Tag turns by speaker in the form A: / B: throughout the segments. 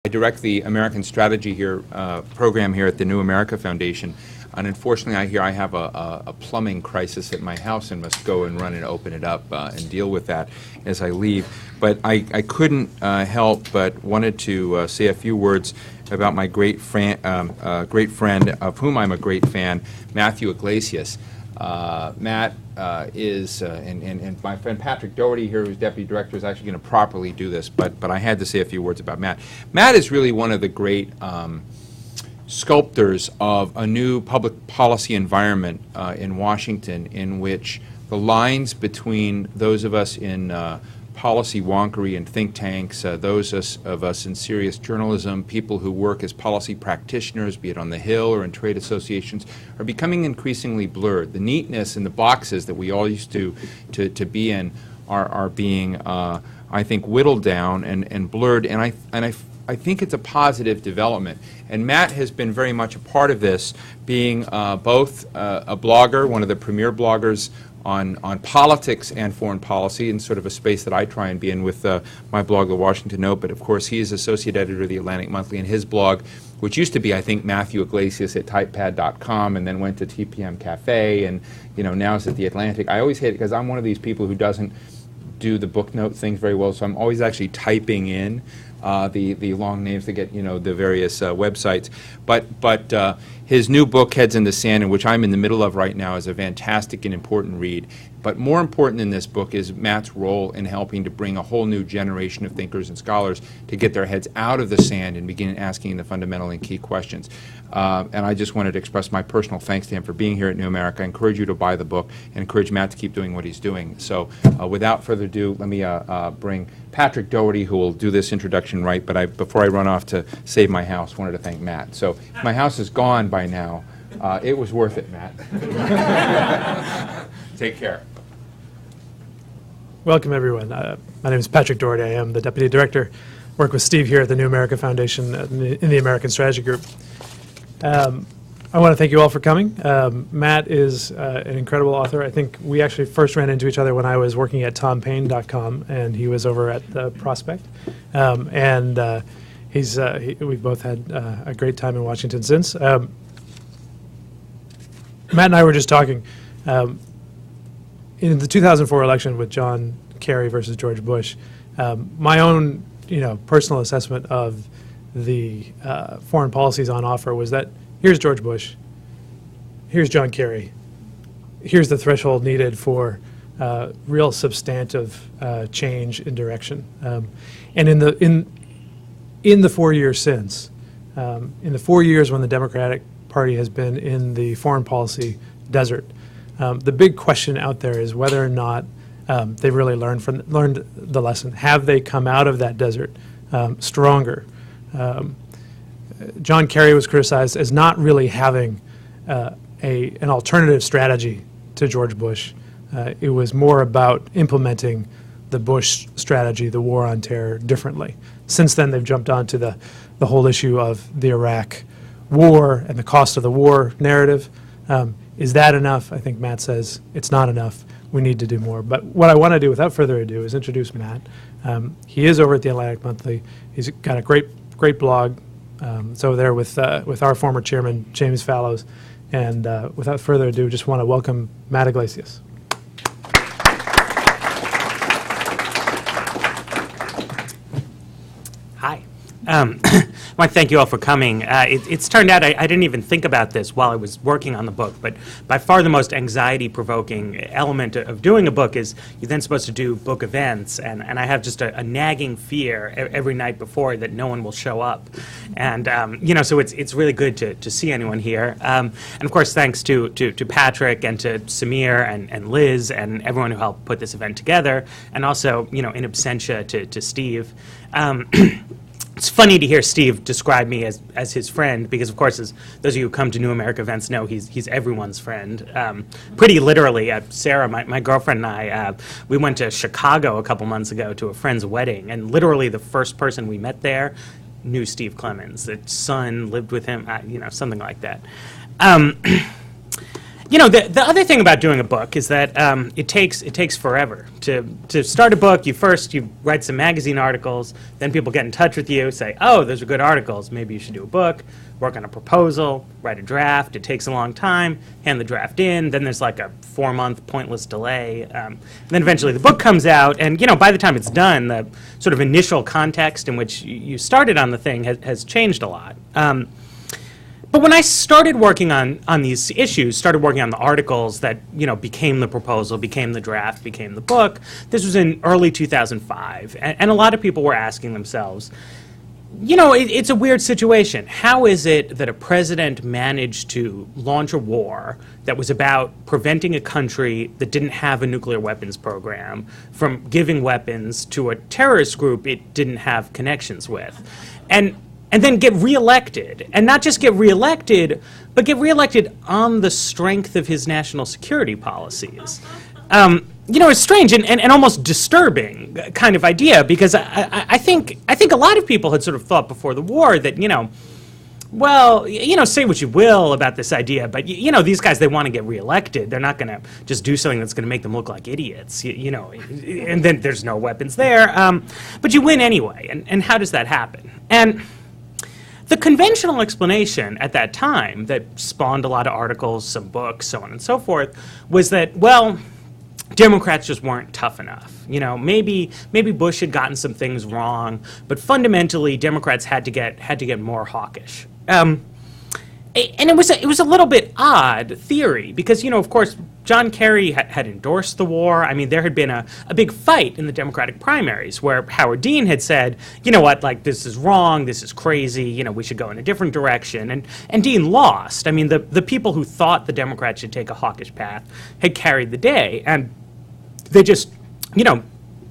A: I direct the American Strategy program here at the New America Foundation, and unfortunately I hear I have a plumbing crisis at my house and must go and run and open it up and deal with that as I leave. But I couldn't help but wanted to say a few words about my great friend, of whom I'm a great fan, Matthew Yglesias. Matt is, and my friend Patrick Doherty here, who's deputy director, is actually going to properly do this, but I had to say a few words about Matt. Matt is really one of the great sculptors of a new public policy environment in Washington, in which the lines between those of us in policy wonkery and think tanks, those of us in serious journalism, people who work as policy practitioners, be it on the Hill or in trade associations, are becoming increasingly blurred. The neatness in the boxes that we all used to be in are being, I think, whittled down and blurred, and I think it's a positive development. And Matt has been very much a part of this, being both a blogger, one of the premier bloggers on politics and foreign policy, in sort of a space that I try and be in with my blog, The Washington Note. But of course, he is associate editor of the Atlantic Monthly, and his blog, which used to be, I think, Matthew Yglesias at typepad.com, and then went to TPM Cafe, and now it's at the Atlantic. I always hate it because I'm one of these people who doesn't do the book note things very well, so I'm always actually typing in the long names to get the various websites. But his new book, Heads in the Sand, in which I'm in the middle of right now, is a fantastic and important read. But more important than this book is Matt's role in helping to bring a whole new generation of thinkers and scholars to get their heads out of the sand and begin asking the fundamental and key questions. And I just wanted to express my personal thanks to him for being here at New America. I encourage you to buy the book and encourage Matt to keep doing what he's doing. So without further ado, let me bring Patrick Doherty, who will do this introduction right. But before I run off to save my house, wanted to thank Matt. So if my house is gone by now, it was worth it, Matt. Take care.
B: Welcome, everyone. My name is Patrick Doherty. I am the Deputy Director. Work with Steve here at the New America Foundation in the American Strategy Group. I want to thank you all for coming. Matt is an incredible author. I think we actually first ran into each other when I was working at tompaine.com, and he was over at the Prospect. We've both had a great time in Washington since. Matt and I were just talking. In the 2004 election with John Kerry versus George Bush, my own personal assessment of the foreign policies on offer was that here's George Bush, here's John Kerry, here's the threshold needed for real substantive change in direction. And in the 4 years since, in the 4 years when the Democratic Party has been in the foreign policy desert, the big question out there is whether or not they've really learned the lesson. Have they come out of that desert stronger? John Kerry was criticized as not really having an alternative strategy to George Bush. It was more about implementing the Bush strategy, the war on terror, differently. Since then, they've jumped onto the whole issue of the Iraq war and the cost of the war narrative. Is that enough? I think Matt says it's not enough. We need to do more. But what I want to do, without further ado, is introduce Matt. He is over at the Atlantic Monthly. He's got a great blog. It's over there with our former chairman, James Fallows. And without further ado, just want to welcome Matt Yglesias.
C: Hi. I want to thank you all for coming. It's turned out I didn't even think about this while I was working on the book, but by far the most anxiety-provoking element of doing a book is you're then supposed to do book events, and I have just a nagging fear every night before that no one will show up. And, so it's really good to see anyone here. And, of course, thanks to Patrick and to Samir and Liz and everyone who helped put this event together, and also, in absentia to Steve. It's funny to hear Steve describe me as his friend because, of course, as those of you who come to New America events know, he's everyone's friend. Pretty literally, Sarah, my girlfriend and I, we went to Chicago a couple months ago to a friend's wedding, and literally the first person we met there knew Steve Clemens. His son lived with him, something like that. The other thing about doing a book is that it takes forever to start a book. You write some magazine articles, then people get in touch with you, say, oh, those are good articles, maybe you should do a book, work on a proposal, write a draft. It takes a long time, hand the draft in, then there's like a 4-month pointless delay. And then eventually the book comes out, and by the time it's done, the sort of initial context in which you started on the thing has changed a lot. But when I started working on these issues, started working on the articles that became the proposal, became the draft, became the book, this was in early 2005, and a lot of people were asking themselves, it's a weird situation. How is it that a president managed to launch a war that was about preventing a country that didn't have a nuclear weapons program from giving weapons to a terrorist group it didn't have connections with? And then get reelected, and not just get reelected, but get reelected on the strength of his national security policies. It's strange and almost disturbing kind of idea, because I think a lot of people had sort of thought before the war that, say what you will about this idea, but these guys, they want to get reelected. They're not going to just do something that's going to make them look like idiots, and then there's no weapons there. But you win anyway, and how does that happen? And the conventional explanation at that time that spawned a lot of articles, some books, so on and so forth, was that, Democrats just weren't tough enough. Maybe Bush had gotten some things wrong, but fundamentally Democrats had to get more hawkish. And it was a little bit odd theory because, of course, John Kerry had endorsed the war. I mean, there had been a big fight in the Democratic primaries where Howard Dean had said, this is wrong, this is crazy, we should go in a different direction. And Dean lost. I mean, the people who thought the Democrats should take a hawkish path had carried the day, and they just,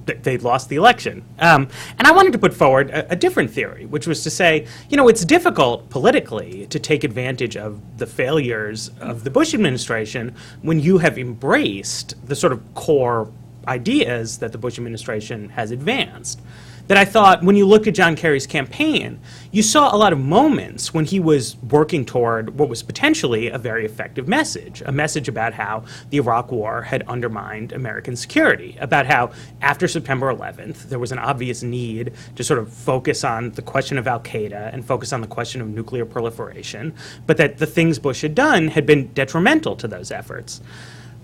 C: they lost the election. And I wanted to put forward a different theory, which was to say, it's difficult politically to take advantage of the failures of the Bush administration when you have embraced the sort of core ideas that the Bush administration has advanced. That I thought when you looked at John Kerry's campaign, you saw a lot of moments when he was working toward what was potentially a very effective message, a message about how the Iraq War had undermined American security, about how after September 11th, there was an obvious need to sort of focus on the question of al-Qaeda and focus on the question of nuclear proliferation, but that the things Bush had done had been detrimental to those efforts.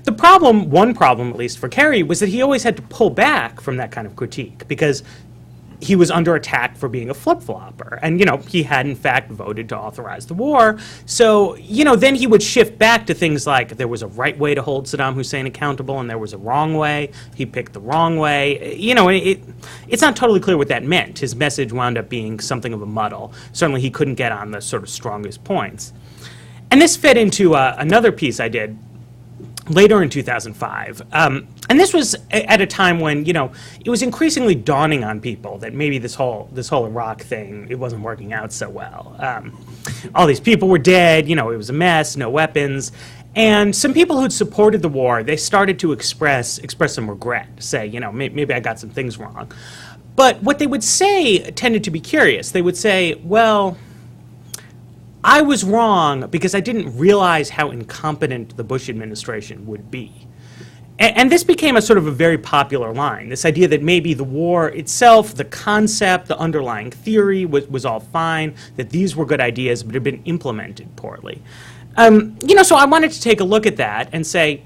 C: The problem, one problem at least for Kerry, was that he always had to pull back from that kind of critique because he was under attack for being a flip-flopper. And, he had, in fact, voted to authorize the war. So, then he would shift back to things like there was a right way to hold Saddam Hussein accountable and there was a wrong way. He picked the wrong way. It's not totally clear what that meant. His message wound up being something of a muddle. Certainly, he couldn't get on the sort of strongest points. And this fed into another piece I did later in 2005. And this was at a time when, it was increasingly dawning on people that maybe this whole Iraq thing, it wasn't working out so well. All these people were dead, it was a mess, no weapons. And some people who'd supported the war, they started to express some regret, say, maybe I got some things wrong. But what they would say tended to be curious. They would say, well, I was wrong because I didn't realize how incompetent the Bush administration would be. And this became a sort of a very popular line, this idea that maybe the war itself, the concept, the underlying theory was all fine, that these were good ideas but had been implemented poorly. So I wanted to take a look at that and say,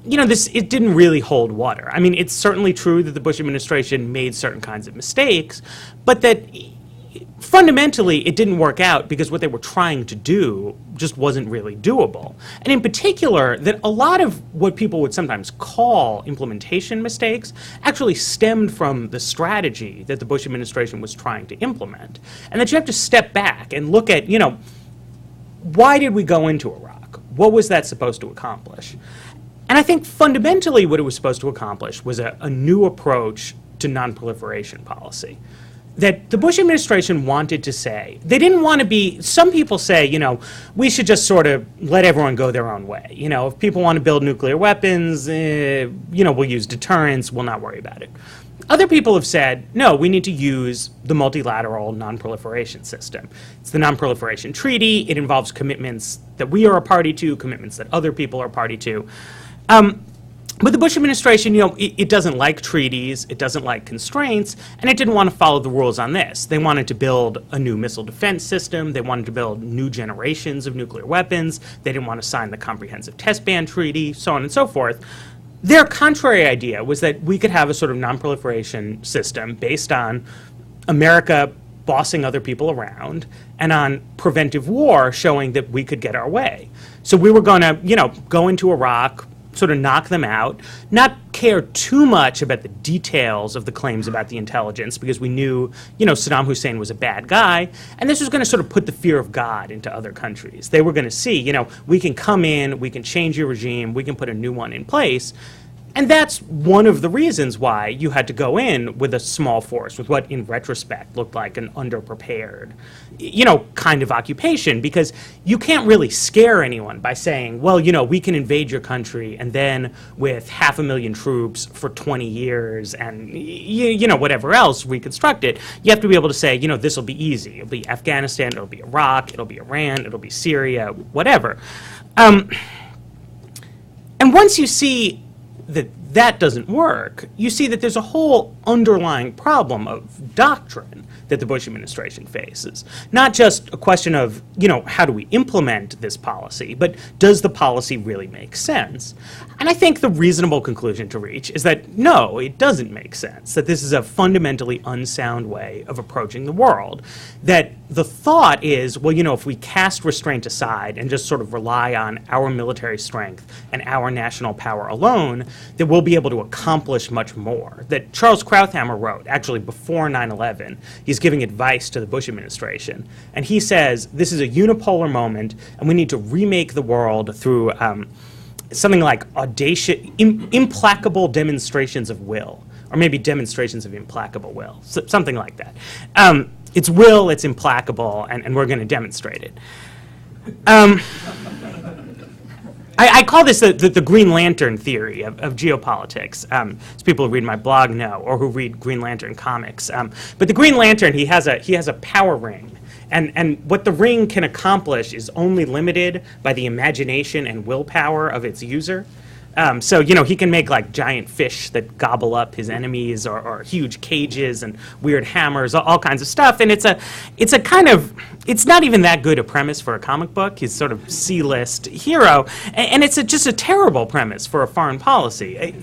C: it didn't really hold water. I mean, it's certainly true that the Bush administration made certain kinds of mistakes, but that fundamentally, it didn't work out because what they were trying to do just wasn't really doable. And in particular, that a lot of what people would sometimes call implementation mistakes actually stemmed from the strategy that the Bush administration was trying to implement. And that you have to step back and look at, why did we go into Iraq? What was that supposed to accomplish? And I think fundamentally what it was supposed to accomplish was a new approach to nonproliferation policy. that the Bush administration wanted to say. They didn't want to be, some people say, we should just sort of let everyone go their own way. If people want to build nuclear weapons, we'll use deterrence, we'll not worry about it. Other people have said, no, we need to use the multilateral non-proliferation system. It's the Non-Proliferation Treaty. It involves commitments that we are a party to, commitments that other people are a party to. But the Bush administration, it doesn't like treaties, it doesn't like constraints, and it didn't want to follow the rules on this. They wanted to build a new missile defense system, they wanted to build new generations of nuclear weapons, they didn't want to sign the Comprehensive Test Ban Treaty, so on and so forth. Their contrary idea was that we could have a sort of non-proliferation system based on America bossing other people around and on preventive war showing that we could get our way. So we were going to, go into Iraq, sort of knock them out, not care too much about the details of the claims about the intelligence because we knew, Saddam Hussein was a bad guy, and this was going to sort of put the fear of God into other countries. They were going to see, we can come in, we can change your regime, we can put a new one in place. And that's one of the reasons why you had to go in with a small force, with what in retrospect looked like an underprepared, kind of occupation, because you can't really scare anyone by saying, well, we can invade your country and then with 500,000 troops for 20 years and, whatever else, reconstruct it. You have to be able to say, this will be easy. It'll be Afghanistan, it'll be Iraq, it'll be Iran, it'll be Syria, whatever. And once you see that doesn't work, you see that there's a whole underlying problem of doctrine that the Bush administration faces. Not just a question of, how do we implement this policy, but does the policy really make sense? And I think the reasonable conclusion to reach is that no, it doesn't make sense, that this is a fundamentally unsound way of approaching the world. That the thought is, well, if we cast restraint aside and just sort of rely on our military strength and our national power alone, that we'll be able to accomplish much more. That Charles Krauthammer wrote, actually before 9/11, he's giving advice to the Bush administration, and he says, this is a unipolar moment, and we need to remake the world through something like audacious, implacable demonstrations of will, or maybe demonstrations of implacable will, something like that. It's will, it's implacable, and we're going to demonstrate it. I call this the Green Lantern theory of geopolitics. As people who read my blog know, or who read Green Lantern comics. But the Green Lantern, he has a power ring. And what the ring can accomplish is only limited by the imagination and willpower of its user. So, he can make like giant fish that gobble up his enemies or huge cages and weird hammers, all kinds of stuff. And it's a kind of, it's not even that good a premise for a comic book. He's sort of C-list hero. And it's just a terrible premise for a foreign policy.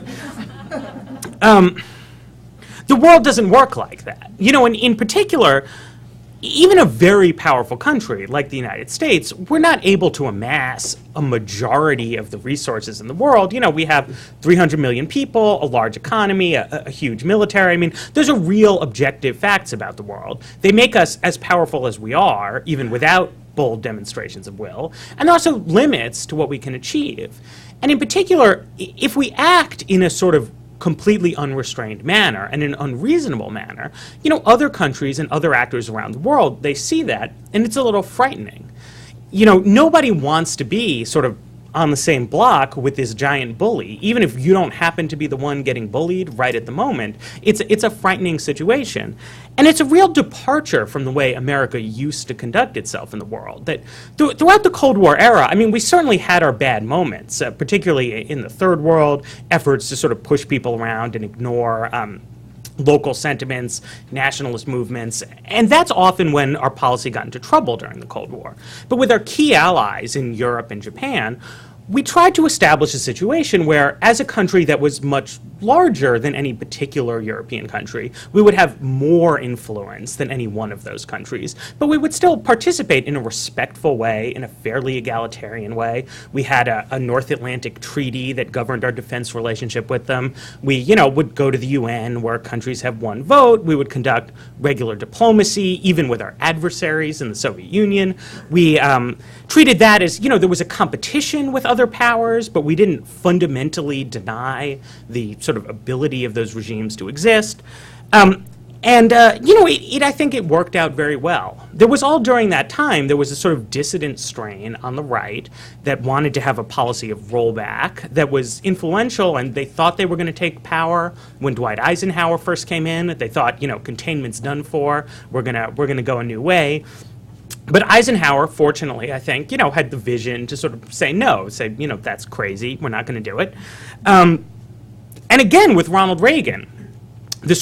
C: The world doesn't work like that. And in particular, even a very powerful country like the United States, we're not able to amass a majority of the resources in the world. We have 300 million people, a large economy, a huge military. I mean, those are real objective facts about the world. They make us as powerful as we are, even without bold demonstrations of will, and there are also limits to what we can achieve. And in particular, if we act in a sort of completely unrestrained manner and an unreasonable manner, other countries and other actors around the world, they see that, and it's a little frightening. Nobody wants to be sort of on the same block with this giant bully, even if you don't happen to be the one getting bullied right at the moment. It's a frightening situation. And it's a real departure from the way America used to conduct itself in the world. That throughout the Cold War era, I mean, we certainly had our bad moments, particularly in the Third World, efforts to sort of push people around and ignore local sentiments, nationalist movements, and that's often when our policy got into trouble during the Cold War. But with our key allies in Europe and Japan, we tried to establish a situation where, as a country that was much larger than any particular European country, we would have more influence than any one of those countries, but we would still participate in a respectful way, in a fairly egalitarian way. We had a North Atlantic treaty that governed our defense relationship with them. We, would go to the UN where countries have one vote. We would conduct regular diplomacy, even with our adversaries in the Soviet Union. We treated that as, there was a competition with other powers, but we didn't fundamentally deny the sort of ability of those regimes to exist. And, I think it worked out very well. There was all during that time, there was a sort of dissident strain on the right that wanted to have a policy of rollback that was influential, and they thought they were going to take power when Dwight Eisenhower first came in. They thought, containment's done for, we're gonna go a new way. But Eisenhower, fortunately, I think, had the vision to sort of say no, say, that's crazy, we're not going to do it. And again, with Ronald Reagan, the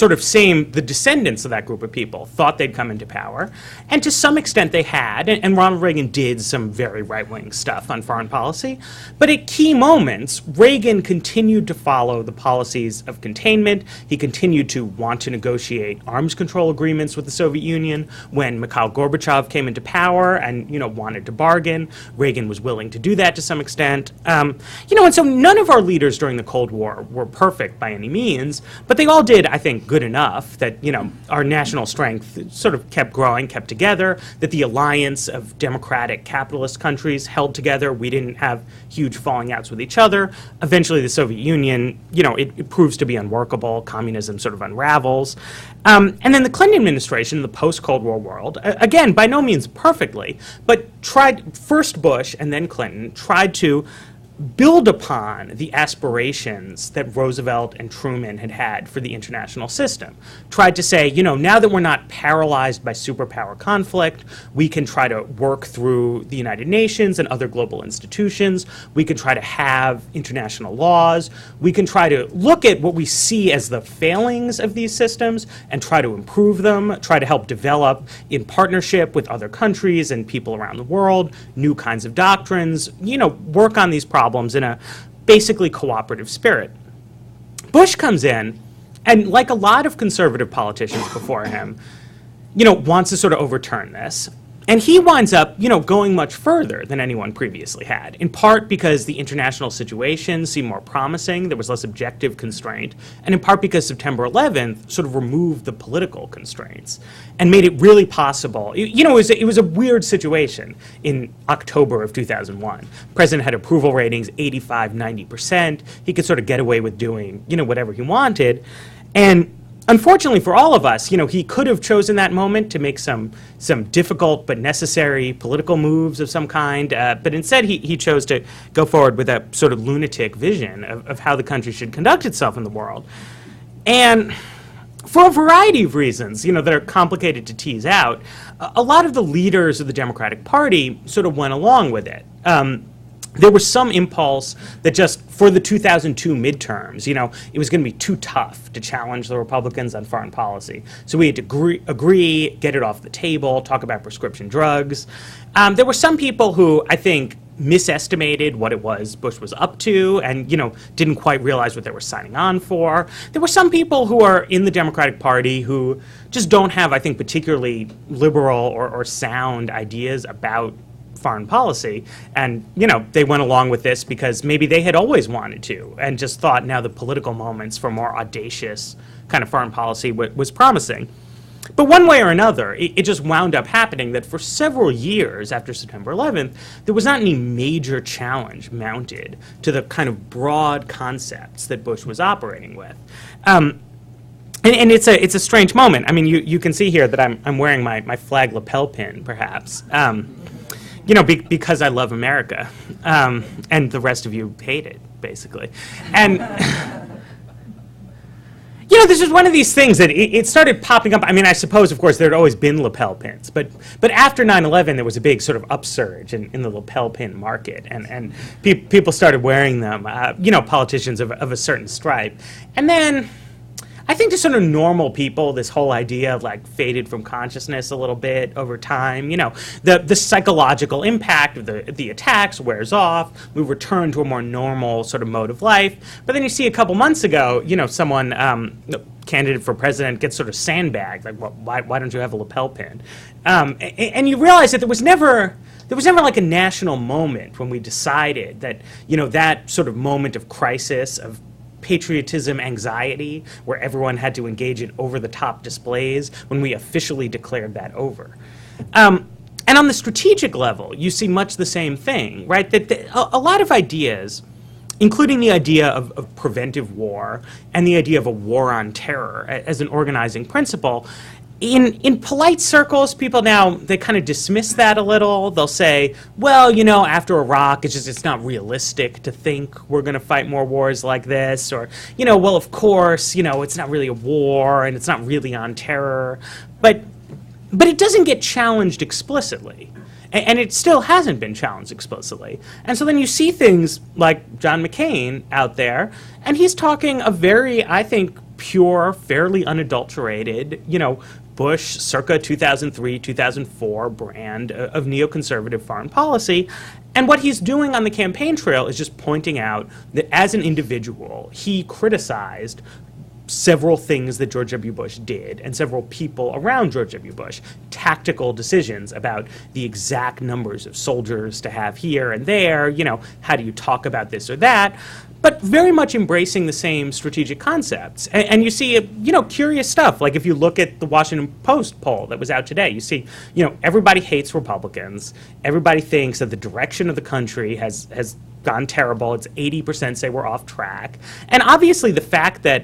C: descendants of that group of people thought they'd come into power, and to some extent they had, and Ronald Reagan did some very right-wing stuff on foreign policy, but at key moments, Reagan continued to follow the policies of containment. He continued to want to negotiate arms control agreements with the Soviet Union. When Mikhail Gorbachev came into power and, wanted to bargain, Reagan was willing to do that to some extent. And so none of our leaders during the Cold War were perfect by any means, but they all did, I think, good enough that, our national strength sort of kept growing, kept together, that the alliance of democratic capitalist countries held together. We didn't have huge falling outs with each other. Eventually the Soviet Union, it proves to be unworkable. Communism sort of unravels. And then the Clinton administration, the post-Cold War world, again, by no means perfectly, but first Bush and then Clinton tried to build upon the aspirations that Roosevelt and Truman had for the international system. Tried to say, now that we're not paralyzed by superpower conflict, we can try to work through the United Nations and other global institutions. We can try to have international laws. We can try to look at what we see as the failings of these systems and try to improve them, try to help develop in partnership with other countries and people around the world, new kinds of doctrines, work on these problems in a basically cooperative spirit. Bush comes in, and like a lot of conservative politicians before him, wants to sort of overturn this. And he winds up, going much further than anyone previously had, in part because the international situation seemed more promising, there was less objective constraint, and in part because September 11th sort of removed the political constraints and made it really possible. It was a weird situation in October of 2001. The president had approval ratings 85, 90%. He could sort of get away with doing, whatever he wanted. And unfortunately for all of us, he could have chosen that moment to make some difficult but necessary political moves of some kind, but instead he chose to go forward with a sort of lunatic vision of how the country should conduct itself in the world. And for a variety of reasons, that are complicated to tease out, a lot of the leaders of the Democratic Party sort of went along with it. There was some impulse that just for the 2002 midterms, it was going to be too tough to challenge the Republicans on foreign policy. So we had to agree, get it off the table, talk about prescription drugs. There were some people who, I think, misestimated what it was Bush was up to and, didn't quite realize what they were signing on for. There were some people who are in the Democratic Party who just don't have, I think, particularly liberal or sound ideas about foreign policy, and they went along with this because maybe they had always wanted to and just thought now the political moments for more audacious kind of foreign policy was promising. But one way or another, it just wound up happening that for several years after September 11th, there was not any major challenge mounted to the kind of broad concepts that Bush was operating with. And it's a strange moment. I mean, you can see here that I'm wearing my flag lapel pin, perhaps. Because I love America, and the rest of you hate it, basically. And, this is one of these things that it started popping up. I mean, I suppose, of course, there had always been lapel pins, but after 9/11, there was a big sort of upsurge in the lapel pin market, and people started wearing them, politicians of a certain stripe. And then I think to sort of normal people, this whole idea of faded from consciousness a little bit over time. The psychological impact of the attacks wears off. We return to a more normal sort of mode of life. But then you see a couple months ago, someone, candidate for president, gets sort of sandbagged. Why don't you have a lapel pin? And you realize that there was never a national moment when we decided that, that sort of moment of crisis, of patriotism anxiety, where everyone had to engage in over-the-top displays, when we officially declared that over. And on the strategic level, you see much the same thing, right? That a lot of ideas including the idea of preventive war and the idea of a war on terror as an organizing principle. In polite circles, people now, they kind of dismiss that a little. They'll say, well, you know, after Iraq, it's not realistic to think we're going to fight more wars like this. Or, you know, well, of course, you know, it's not really a war and it's not really on terror. But it doesn't get challenged explicitly. And it still hasn't been challenged explicitly. And so then you see things like John McCain out there, and he's talking a very, I think, pure, fairly unadulterated, you know, Bush circa 2003, 2004 brand of neoconservative foreign policy. And what he's doing on the campaign trail is just pointing out that as an individual, he criticized several things that George W. Bush did and several people around George W. Bush, tactical decisions about the exact numbers of soldiers to have here and there, you know, how do you talk about this or that, but very much embracing the same strategic concepts. And you see, you know, curious stuff. Like if you look at the Washington Post poll that was out today, you see, you know, everybody hates Republicans. Everybody thinks that the direction of the country has gone terrible. It's 80% say we're off track. And obviously the fact that,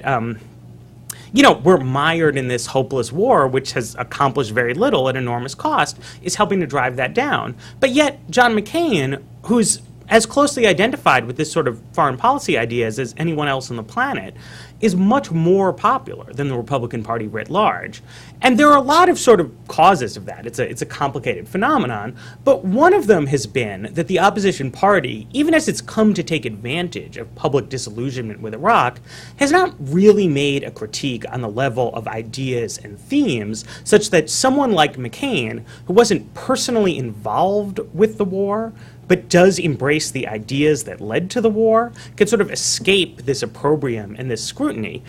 C: you know, we're mired in this hopeless war, which has accomplished very little at enormous cost, is helping to drive that down. But yet, John McCain, who's as closely identified with this sort of foreign policy ideas as anyone else on the planet, is much more popular than the Republican Party writ large. And there are a lot of sort of causes of that. It's a complicated phenomenon, but one of them has been that the opposition party, even as it's come to take advantage of public disillusionment with Iraq, has not really made a critique on the level of ideas and themes such that someone like McCain, who wasn't personally involved with the war, but does embrace the ideas that led to the war, can sort of escape this opprobrium and this scrutiny.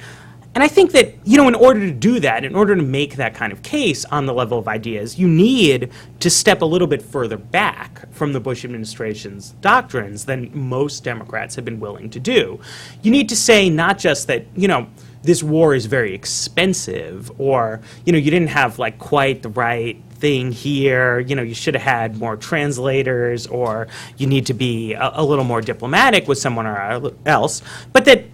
C: And I think that, you know, in order to do that, in order to make that kind of case on the level of ideas, you need to step a little bit further back from the Bush administration's doctrines than most Democrats have been willing to do. You need to say not just that, you know, this war is very expensive, or, you know, you didn't have like quite the right thing here, you know, you should have had more translators, or you need to be a little more diplomatic with someone or else, but that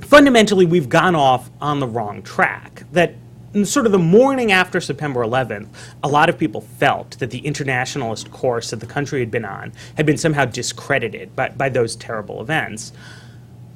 C: fundamentally we've gone off on the wrong track. That in sort of the morning after September 11th, a lot of people felt that the internationalist course that the country had been on had been somehow discredited by those terrible events.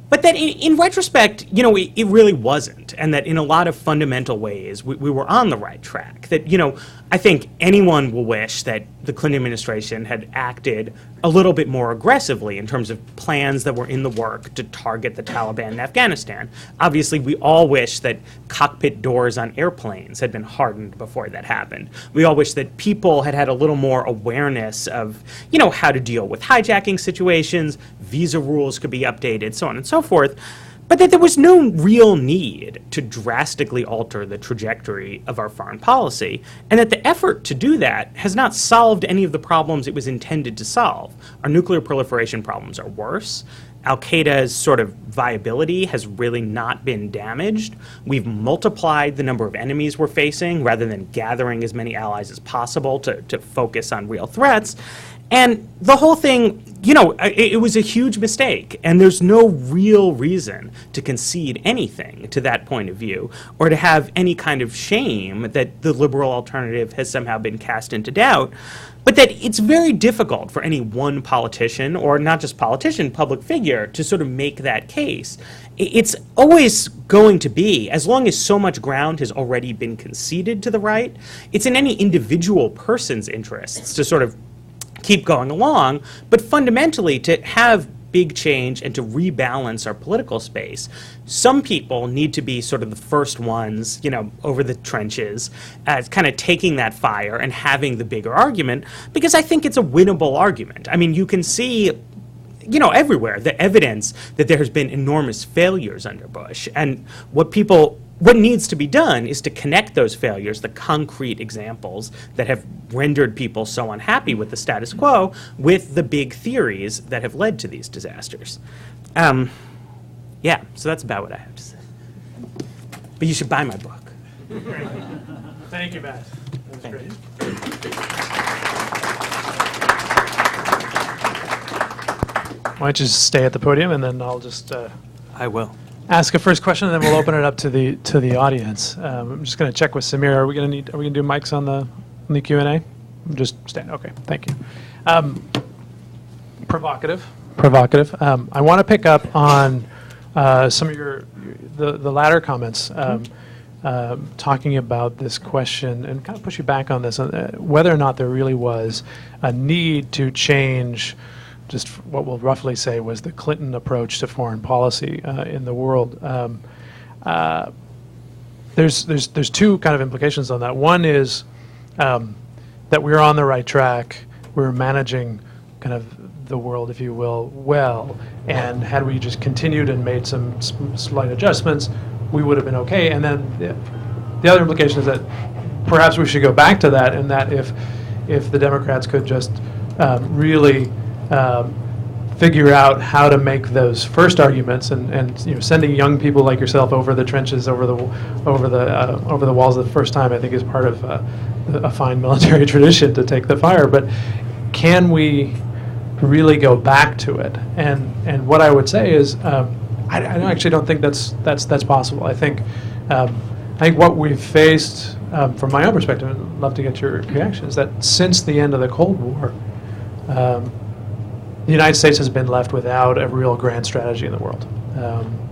C: But that in retrospect, you know, it really wasn't, and that in a lot of fundamental ways, we were on the right track. That, you know, I think anyone will wish that the Clinton administration had acted a little bit more aggressively in terms of plans that were in the work to target the Taliban in Afghanistan. Obviously, we all wish that cockpit doors on airplanes had been hardened before that happened. We all wish that people had had a little more awareness of, you know, how to deal with hijacking situations, visa rules could be updated, so on and so forth. But that there was no real need to drastically alter the trajectory of our foreign policy, and that the effort to do that has not solved any of the problems it was intended to solve. Our nuclear proliferation problems are worse. Al-Qaeda's sort of viability has really not been damaged. We've multiplied the number of enemies we're facing rather than gathering as many allies as possible to focus on real threats. And the whole thing, you know, it was a huge mistake, and there's no real reason to concede anything to that point of view, or to have any kind of shame that the liberal alternative has somehow been cast into doubt, but that it's very difficult for any one politician, or not just politician, public figure, to sort of make that case. It's always going to be, as long as so much ground has already been conceded to the right, it's in any individual person's interests to sort of keep going along, but fundamentally to have big change and to rebalance our political space, some people need to be sort of the first ones, you know, over the trenches, kind of taking that fire and having the bigger argument, because I think it's a winnable argument. I mean, you can see, you know, everywhere the evidence that there has been enormous failures under Bush, and what needs to be done is to connect those failures, the concrete examples that have rendered people so unhappy with the status quo, with the big theories that have led to these disasters. Yeah, so that's about what I have to say. But you should buy my book.
B: Thank you, Matt. That was great. Why don't you just stay at the podium, and then I'll just
C: I will.
B: ask a first question, and then we'll open it up to the audience. I'm just going to check with Samir. Are we going to do mics on the Q&A? Just stand. Okay, thank you. Provocative. I want to pick up on some of the latter comments, talking about this question and kind of push you back on this, whether or not there really was a need to change just what we'll roughly say was the Clinton approach to foreign policy in the world. There's two kind of implications on that. One is that we're on the right track. We're managing kind of the world, if you will, well. And had we just continued and made some slight adjustments, we would have been okay. And then the other implication is that perhaps we should go back to that, and that if the Democrats could just really figure out how to make those first arguments, and sending young people like yourself over the trenches, over the walls the first time, I think is part of a fine military tradition to take the fire. But can we really go back to it? And what I would say is, I actually don't think that's possible. I think what we've faced, from my own perspective, and I'd love to get your reaction, is that since the end of the Cold War, the United States has been left without a real grand strategy in the world.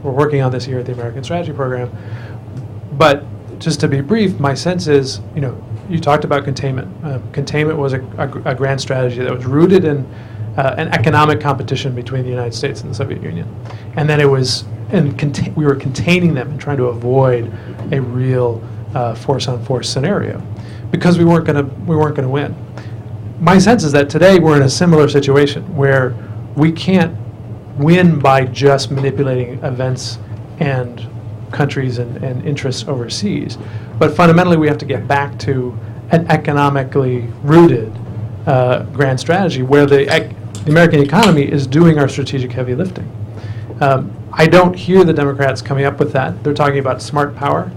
B: We're working on this here at the American Strategy Program. But just to be brief, my sense is, you talked about containment. Containment was a grand strategy that was rooted in an economic competition between the United States and the Soviet Union. And then we were containing them and trying to avoid a real force-on-force scenario because we weren't going to win. My sense is that today we're in a similar situation where we can't win by just manipulating events and countries and interests overseas, but fundamentally we have to get back to an economically rooted grand strategy where the American economy is doing our strategic heavy lifting. I don't hear the Democrats coming up with that. They're talking about smart power,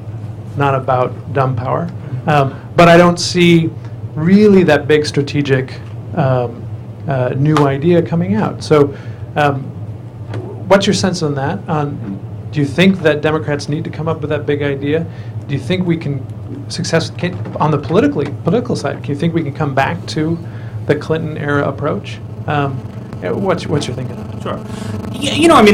B: not about dumb power. But I don't see really that big strategic new idea coming out. So what's your sense on that? Do you think that Democrats need to come up with that big idea? Do you think we can on the political side, can you think we can come back to the Clinton era approach? What's your thinking on that?
C: Sure.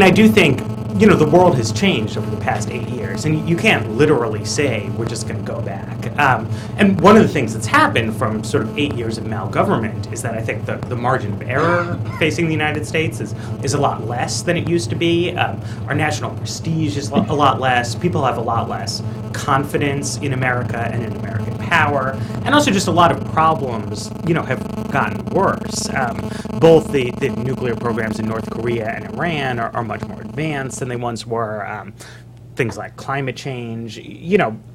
C: I do think, the world has changed over the past 8 years, and you can't literally say we're just going to go back. And one of the things that's happened from sort of 8 years of malgovernment is that I think the margin of error facing the United States is a lot less than it used to be. Our national prestige is a lot less. People have a lot less confidence in America and in American power, and also just a lot of problems, have gotten worse. Both the nuclear programs in North Korea and Iran are much more advanced than they once were. Things like climate change,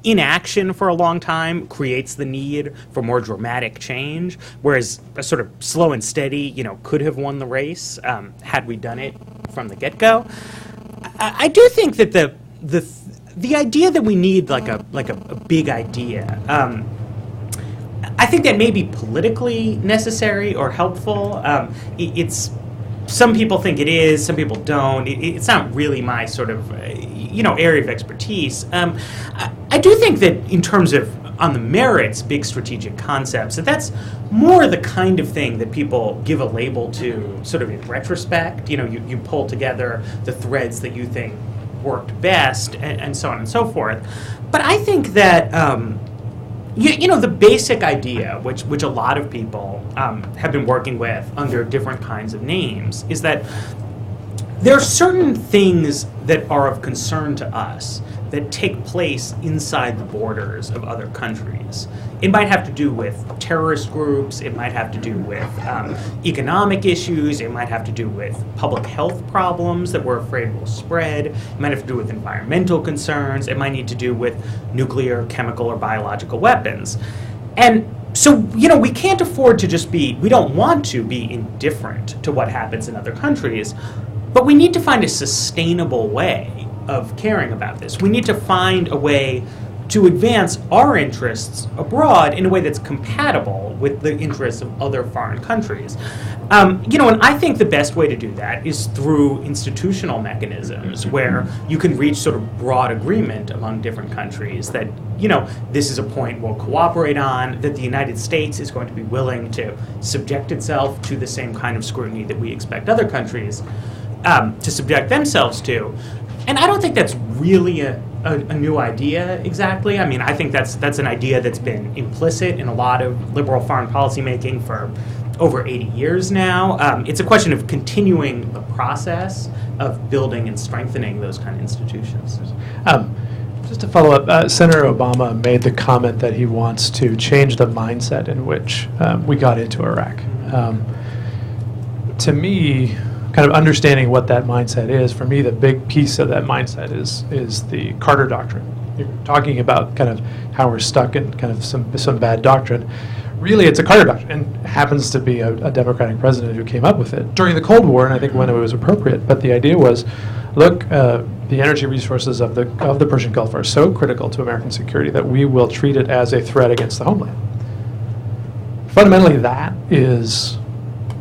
C: inaction for a long time creates the need for more dramatic change, whereas a sort of slow and steady, could have won the race had we done it from the get-go. I do think that the idea that we need like a big idea, I think that may be politically necessary or helpful. It's some people think it is, some people don't. It's not really my sort of area of expertise. I do think that in terms of on the merits, big strategic concepts, that's more the kind of thing that people give a label to sort of in retrospect. You pull together the threads that you think worked best, and so on and so forth. But I think that the basic idea, which a lot of people have been working with under different kinds of names, is that there are certain things that are of concern to us that take place inside the borders of other countries. It might have to do with terrorist groups, it might have to do with economic issues, it might have to do with public health problems that we're afraid will spread, it might have to do with environmental concerns, it might need to do with nuclear, chemical, or biological weapons. And so, we can't afford to we don't want to be indifferent to what happens in other countries, but we need to find a sustainable way of caring about this. We need to find a way to advance our interests abroad in a way that's compatible with the interests of other foreign countries. And I think the best way to do that is through institutional mechanisms where you can reach sort of broad agreement among different countries that, this is a point we'll cooperate on, that the United States is going to be willing to subject itself to the same kind of scrutiny that we expect other countries to subject themselves to. And I don't think that's really a new idea exactly. I mean, I think that's an idea that's been implicit in a lot of liberal foreign policy making for over 80 years now. It's a question of continuing the process of building and strengthening those kind of institutions.
B: Just to follow up, Senator Obama made the comment that he wants to change the mindset in which we got into Iraq. To me, kind of understanding what that mindset is, for me, the big piece of that mindset is the Carter Doctrine. You're talking about kind of how we're stuck in kind of some bad doctrine. Really, it's a Carter Doctrine, and happens to be a Democratic president who came up with it during the Cold War, and I think when it was appropriate. But the idea was, look, the energy resources of the Persian Gulf are so critical to American security that we will treat it as a threat against the homeland. Fundamentally, that is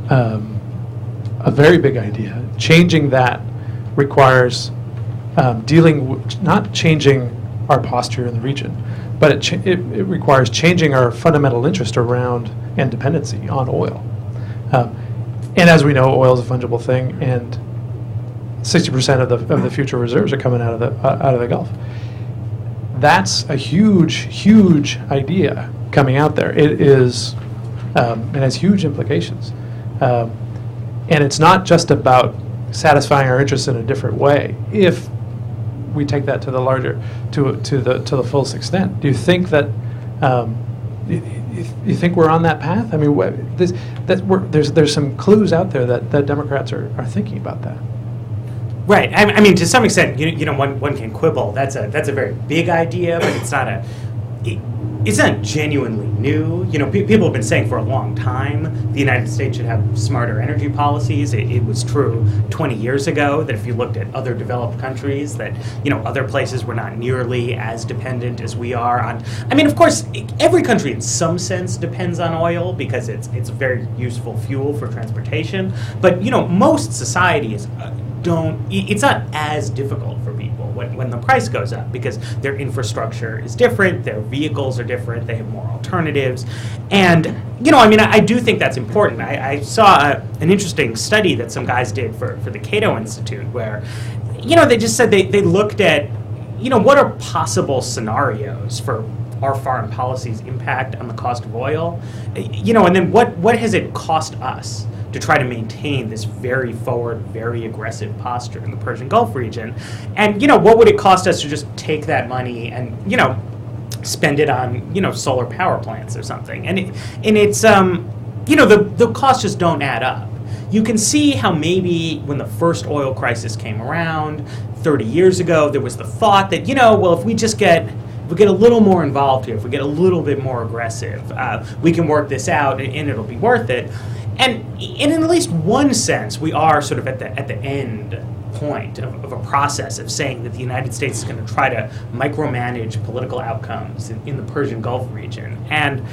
B: a very big idea. Changing that requires not changing our posture in the region, but it requires changing our fundamental interest around and dependency on oil. And as we know, oil is a fungible thing, and 60% of the future reserves are coming out of the Gulf. That's a huge idea coming out there. It is, it has huge implications. And it's not just about satisfying our interests in a different way. If we take that to the larger, to the fullest extent, do you think that you think we're on that path? I mean, there's some clues out there that Democrats are thinking about that.
C: Right. I mean, to some extent, one can quibble. That's a very big idea, but it's not genuinely new. People have been saying for a long time the United States should have smarter energy policies. It was true 20 years ago that if you looked at other developed countries, that other places were not nearly as dependent as we are on. I mean, of course, every country in some sense depends on oil because it's a very useful fuel for transportation. But most societies it's not as difficult for people when the price goes up because their infrastructure is different, their vehicles are different, they have more alternatives. And, I do think that's important. I saw an interesting study that some guys did for the Cato Institute where, they just said they looked at, what are possible scenarios for our foreign policy's impact on the cost of oil, and then what has it cost us to try to maintain this very forward, very aggressive posture in the Persian Gulf region. And, what would it cost us to just take that money and, spend it on, solar power plants or something? And it's, the costs just don't add up. You can see how maybe when the first oil crisis came around 30 years ago, there was the thought that, if we just get a little more involved here, if we get a little bit more aggressive, we can work this out and it'll be worth it. And in at least one sense, we are sort of at the end point of a process of saying that the United States is going to try to micromanage political outcomes in the Persian Gulf region. And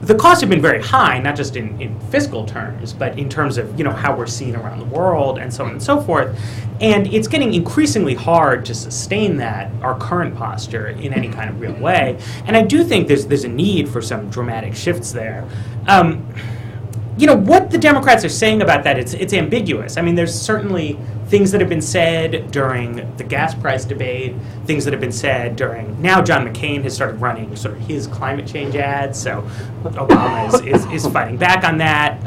C: the costs have been very high, not just in fiscal terms, but in terms of how we're seen around the world and so on and so forth. And it's getting increasingly hard to sustain our current posture in any kind of real way. And I do think there's a need for some dramatic shifts there. What the Democrats are saying about that, it's ambiguous. I mean, there's certainly things that have been said during the gas price debate, things that have been said now John McCain has started running sort of his climate change ads, so Obama is fighting back on that.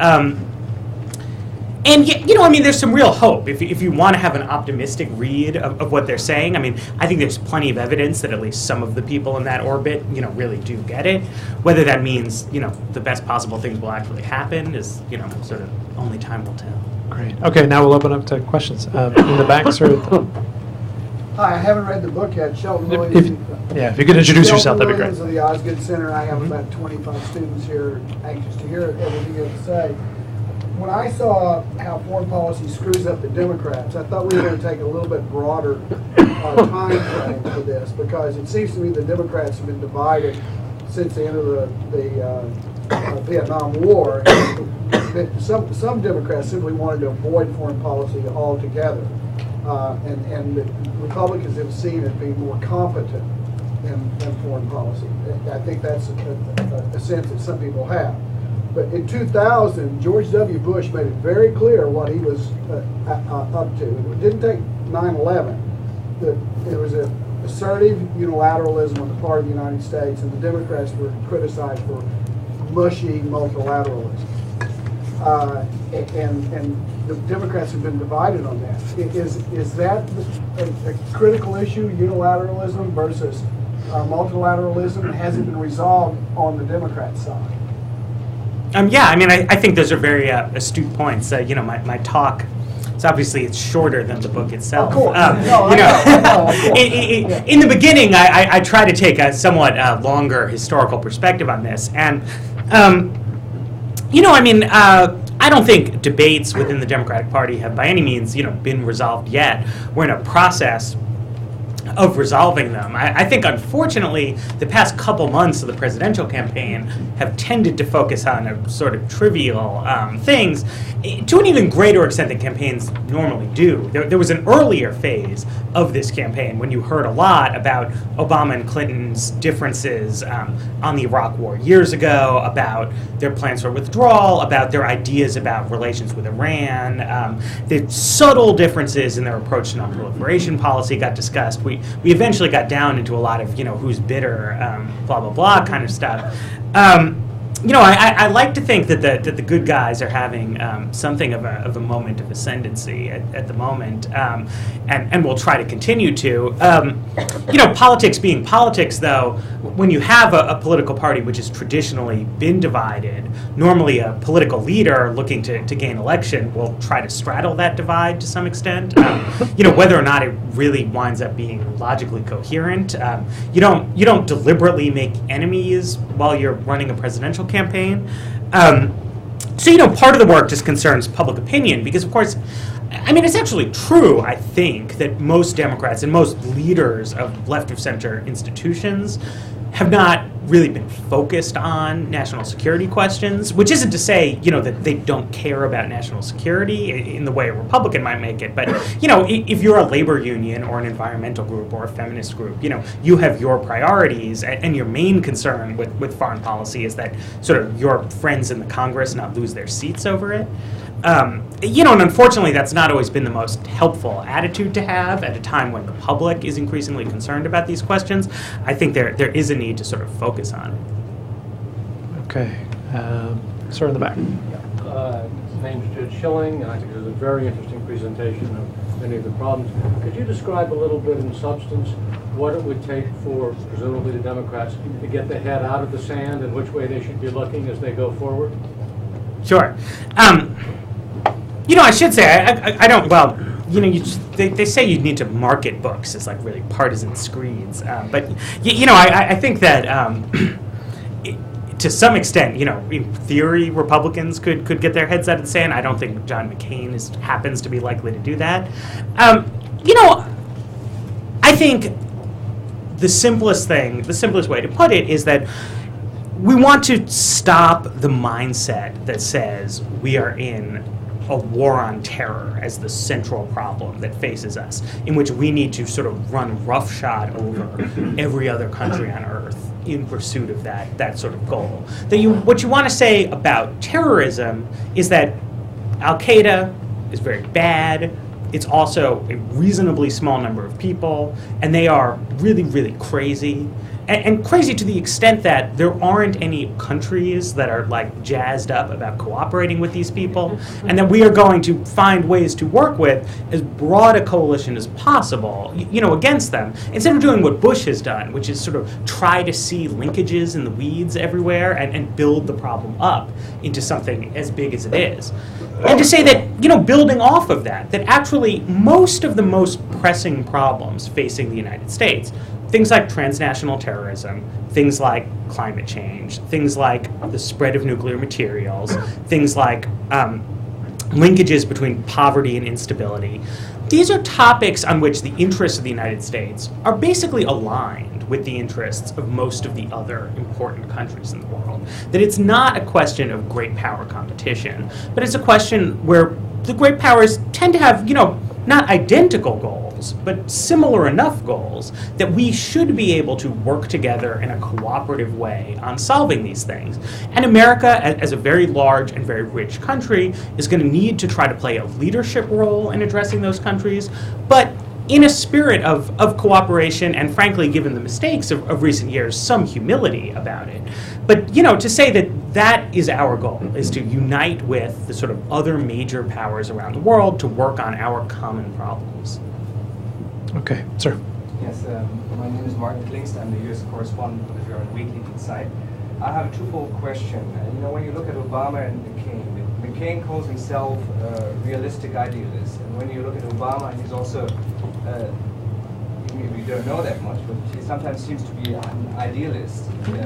C: And there's some real hope if you want to have an optimistic read of what they're saying. I mean, I think there's plenty of evidence that at least some of the people in that orbit, really do get it. Whether that means, the best possible things will actually happen is, sort of only time will tell.
B: Great. Okay, now we'll open up to questions. In the back, sir.
D: Hi, I haven't read the book yet. Sheldon Williams.
B: If you could introduce yourself, that'd be great.
D: Sheldon Williams of the Osgood Center. I have about 25 students here anxious to hear everything you have to say. When I saw how foreign policy screws up the Democrats, I thought we were going to take a little bit broader time frame for this, because it seems to me the Democrats have been divided since the end of the Vietnam War. Some Democrats simply wanted to avoid foreign policy altogether, and the Republicans have seen it being more competent in foreign policy. I think that's a sense that some people have. But in 2000, George W. Bush made it very clear what he was up to. It didn't take 9/11. It was an assertive unilateralism on the part of the United States, and the Democrats were criticized for mushy multilateralism. And the Democrats have been divided on that. Is that a critical issue, unilateralism versus multilateralism? Has it been resolved on the Democrat side?
C: Yeah, I mean, I think those are very astute points. My talk, obviously it's shorter than the book itself.
D: Of course.
C: In the beginning, I try to take a somewhat longer historical perspective on this. And, I don't think debates within the Democratic Party have by any means, been resolved yet. We're in a process of resolving them. I think, unfortunately, the past couple months of the presidential campaign have tended to focus on a sort of trivial things to an even greater extent than campaigns normally do. There was an earlier phase of this campaign when you heard a lot about Obama and Clinton's differences on the Iraq War years ago, about their plans for withdrawal, about their ideas about relations with Iran. The subtle differences in their approach to nonproliferation policy got discussed. We eventually got down into a lot of, who's bitter, blah, blah, blah kind of stuff. I like to think that the good guys are having something of a moment of ascendancy at the moment, and will try to continue to. Politics being politics, though, when you have a political party which has traditionally been divided, normally a political leader looking to gain election will try to straddle that divide to some extent. Whether or not it really winds up being logically coherent. You don't deliberately make enemies while you're running a presidential campaign. Part of the work just concerns public opinion because, of course, it's actually true, I think, that most Democrats and most leaders of left-of-center institutions have not really been focused on national security questions, which isn't to say, that they don't care about national security in the way a Republican might make it. But, if you're a labor union or an environmental group or a feminist group, you have your priorities, and your main concern with foreign policy is that sort of your friends in the Congress not lose their seats over it. And unfortunately, that's not always been the most helpful attitude to have at a time when the public is increasingly concerned about these questions. I think there is a need to sort of focus on it.
B: Okay. Sir in the back.
E: His name's Jude Schilling. I think it was a very interesting presentation of many of the problems. Could you describe a little bit in substance what it would take for, presumably, the Democrats to get their head out of the sand and which way they should be looking as they go forward?
C: Sure. I should say, I don't, well, they say you need to market books as like really partisan screeds. But I think that to some extent, in theory, Republicans could get their heads out of the sand. I don't think John McCain happens to be likely to do that. I think the simplest way to put it is that we want to stop the mindset that says we are in a war on terror as the central problem that faces us, in which we need to sort of run roughshod over every other country on earth in pursuit of that sort of goal. What you want to say about terrorism is that Al-Qaeda is very bad. It's also a reasonably small number of people, and they are really, really crazy. And crazy to the extent that there aren't any countries that are like jazzed up about cooperating with these people, and that we are going to find ways to work with as broad a coalition as possible, against them, instead of doing what Bush has done, which is sort of try to see linkages in the weeds everywhere and build the problem up into something as big as it is. And to say that, building off of that actually most of the most pressing problems facing the United States, things like transnational terrorism, things like climate change, things like the spread of nuclear materials, things like linkages between poverty and instability, these are topics on which the interests of the United States are basically aligned with the interests of most of the other important countries in the world. That it's not a question of great power competition, but it's a question where the great powers tend to have, not identical goals, but similar enough goals that we should be able to work together in a cooperative way on solving these things. And America, as a very large and very rich country, is going to need to try to play a leadership role in addressing those countries, but in a spirit of cooperation and, frankly, given the mistakes of recent years, some humility about it. But, to say that is our goal, is to unite with the sort of other major powers around the world to work on our common problems.
B: Okay, sir.
F: Yes, my name is Martin Klingst. I'm the U.S. correspondent for the German weekly site. I have a twofold question. When you look at Obama and McCain calls himself a realistic idealist. And when you look at Obama, he's also, we don't know that much, but he sometimes seems to be an idealist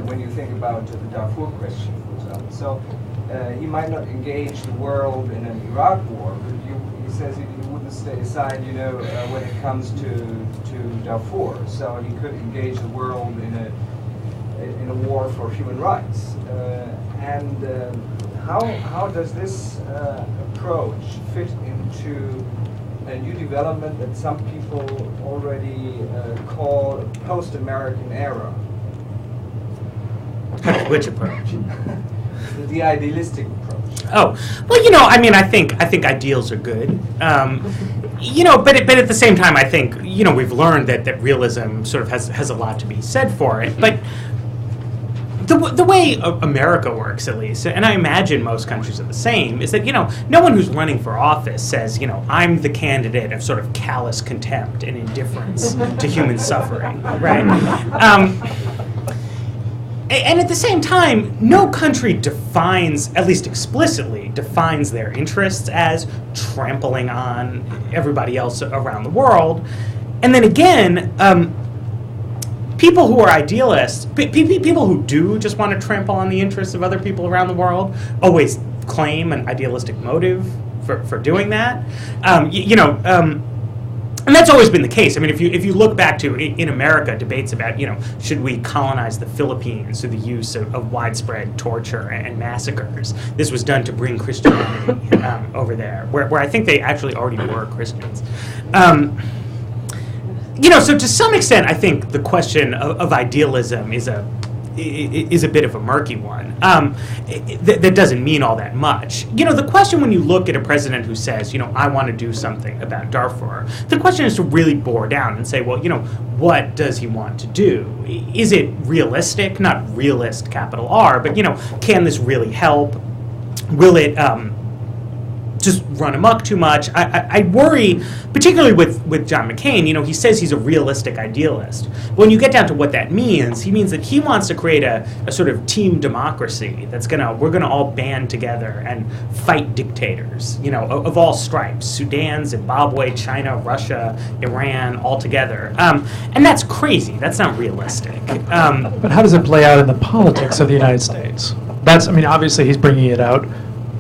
F: when you think about the Darfur question, for example. So he might not engage the world in an Iraq war, but he says he wouldn't stay aside, when it comes to Darfur. So he could engage the world in a war for human rights. How does this approach fit into a new development that some people already call a post-American era?
C: Which approach?
F: The idealistic approach.
C: Oh, well, I think ideals are good. But at the same time, I think, we've learned that realism sort of has a lot to be said for it. But the way America works, at least, and I imagine most countries are the same, is that, no one who's running for office says, I'm the candidate of sort of callous contempt and indifference to human suffering, right? And at the same time, no country defines, at least explicitly, defines their interests as trampling on everybody else around the world. And then again, people who are idealists, people who do just want to trample on the interests of other people around the world, always claim an idealistic motive for doing that. And that's always been the case. I mean, if you look back to, in America, debates about, should we colonize the Philippines through the use of widespread torture and massacres? This was done to bring Christianity over there, where I think they actually already were Christians. So to some extent, I think the question of idealism is a bit of a murky one. That doesn't mean all that much. The question when you look at a president who says, I want to do something about Darfur, the question is to really bore down and say, well, what does he want to do? Is it realistic? Not realist, capital R, but, can this really help? Will it just run amok too much? I worry, particularly with John McCain, he says he's a realistic idealist. But when you get down to what that means, he means that he wants to create a sort of team democracy that's we're gonna all band together and fight dictators, of all stripes: Sudan, Zimbabwe, China, Russia, Iran, all together. And that's crazy. That's not realistic.
B: But how does it play out in the politics of the United States? Obviously he's bringing it out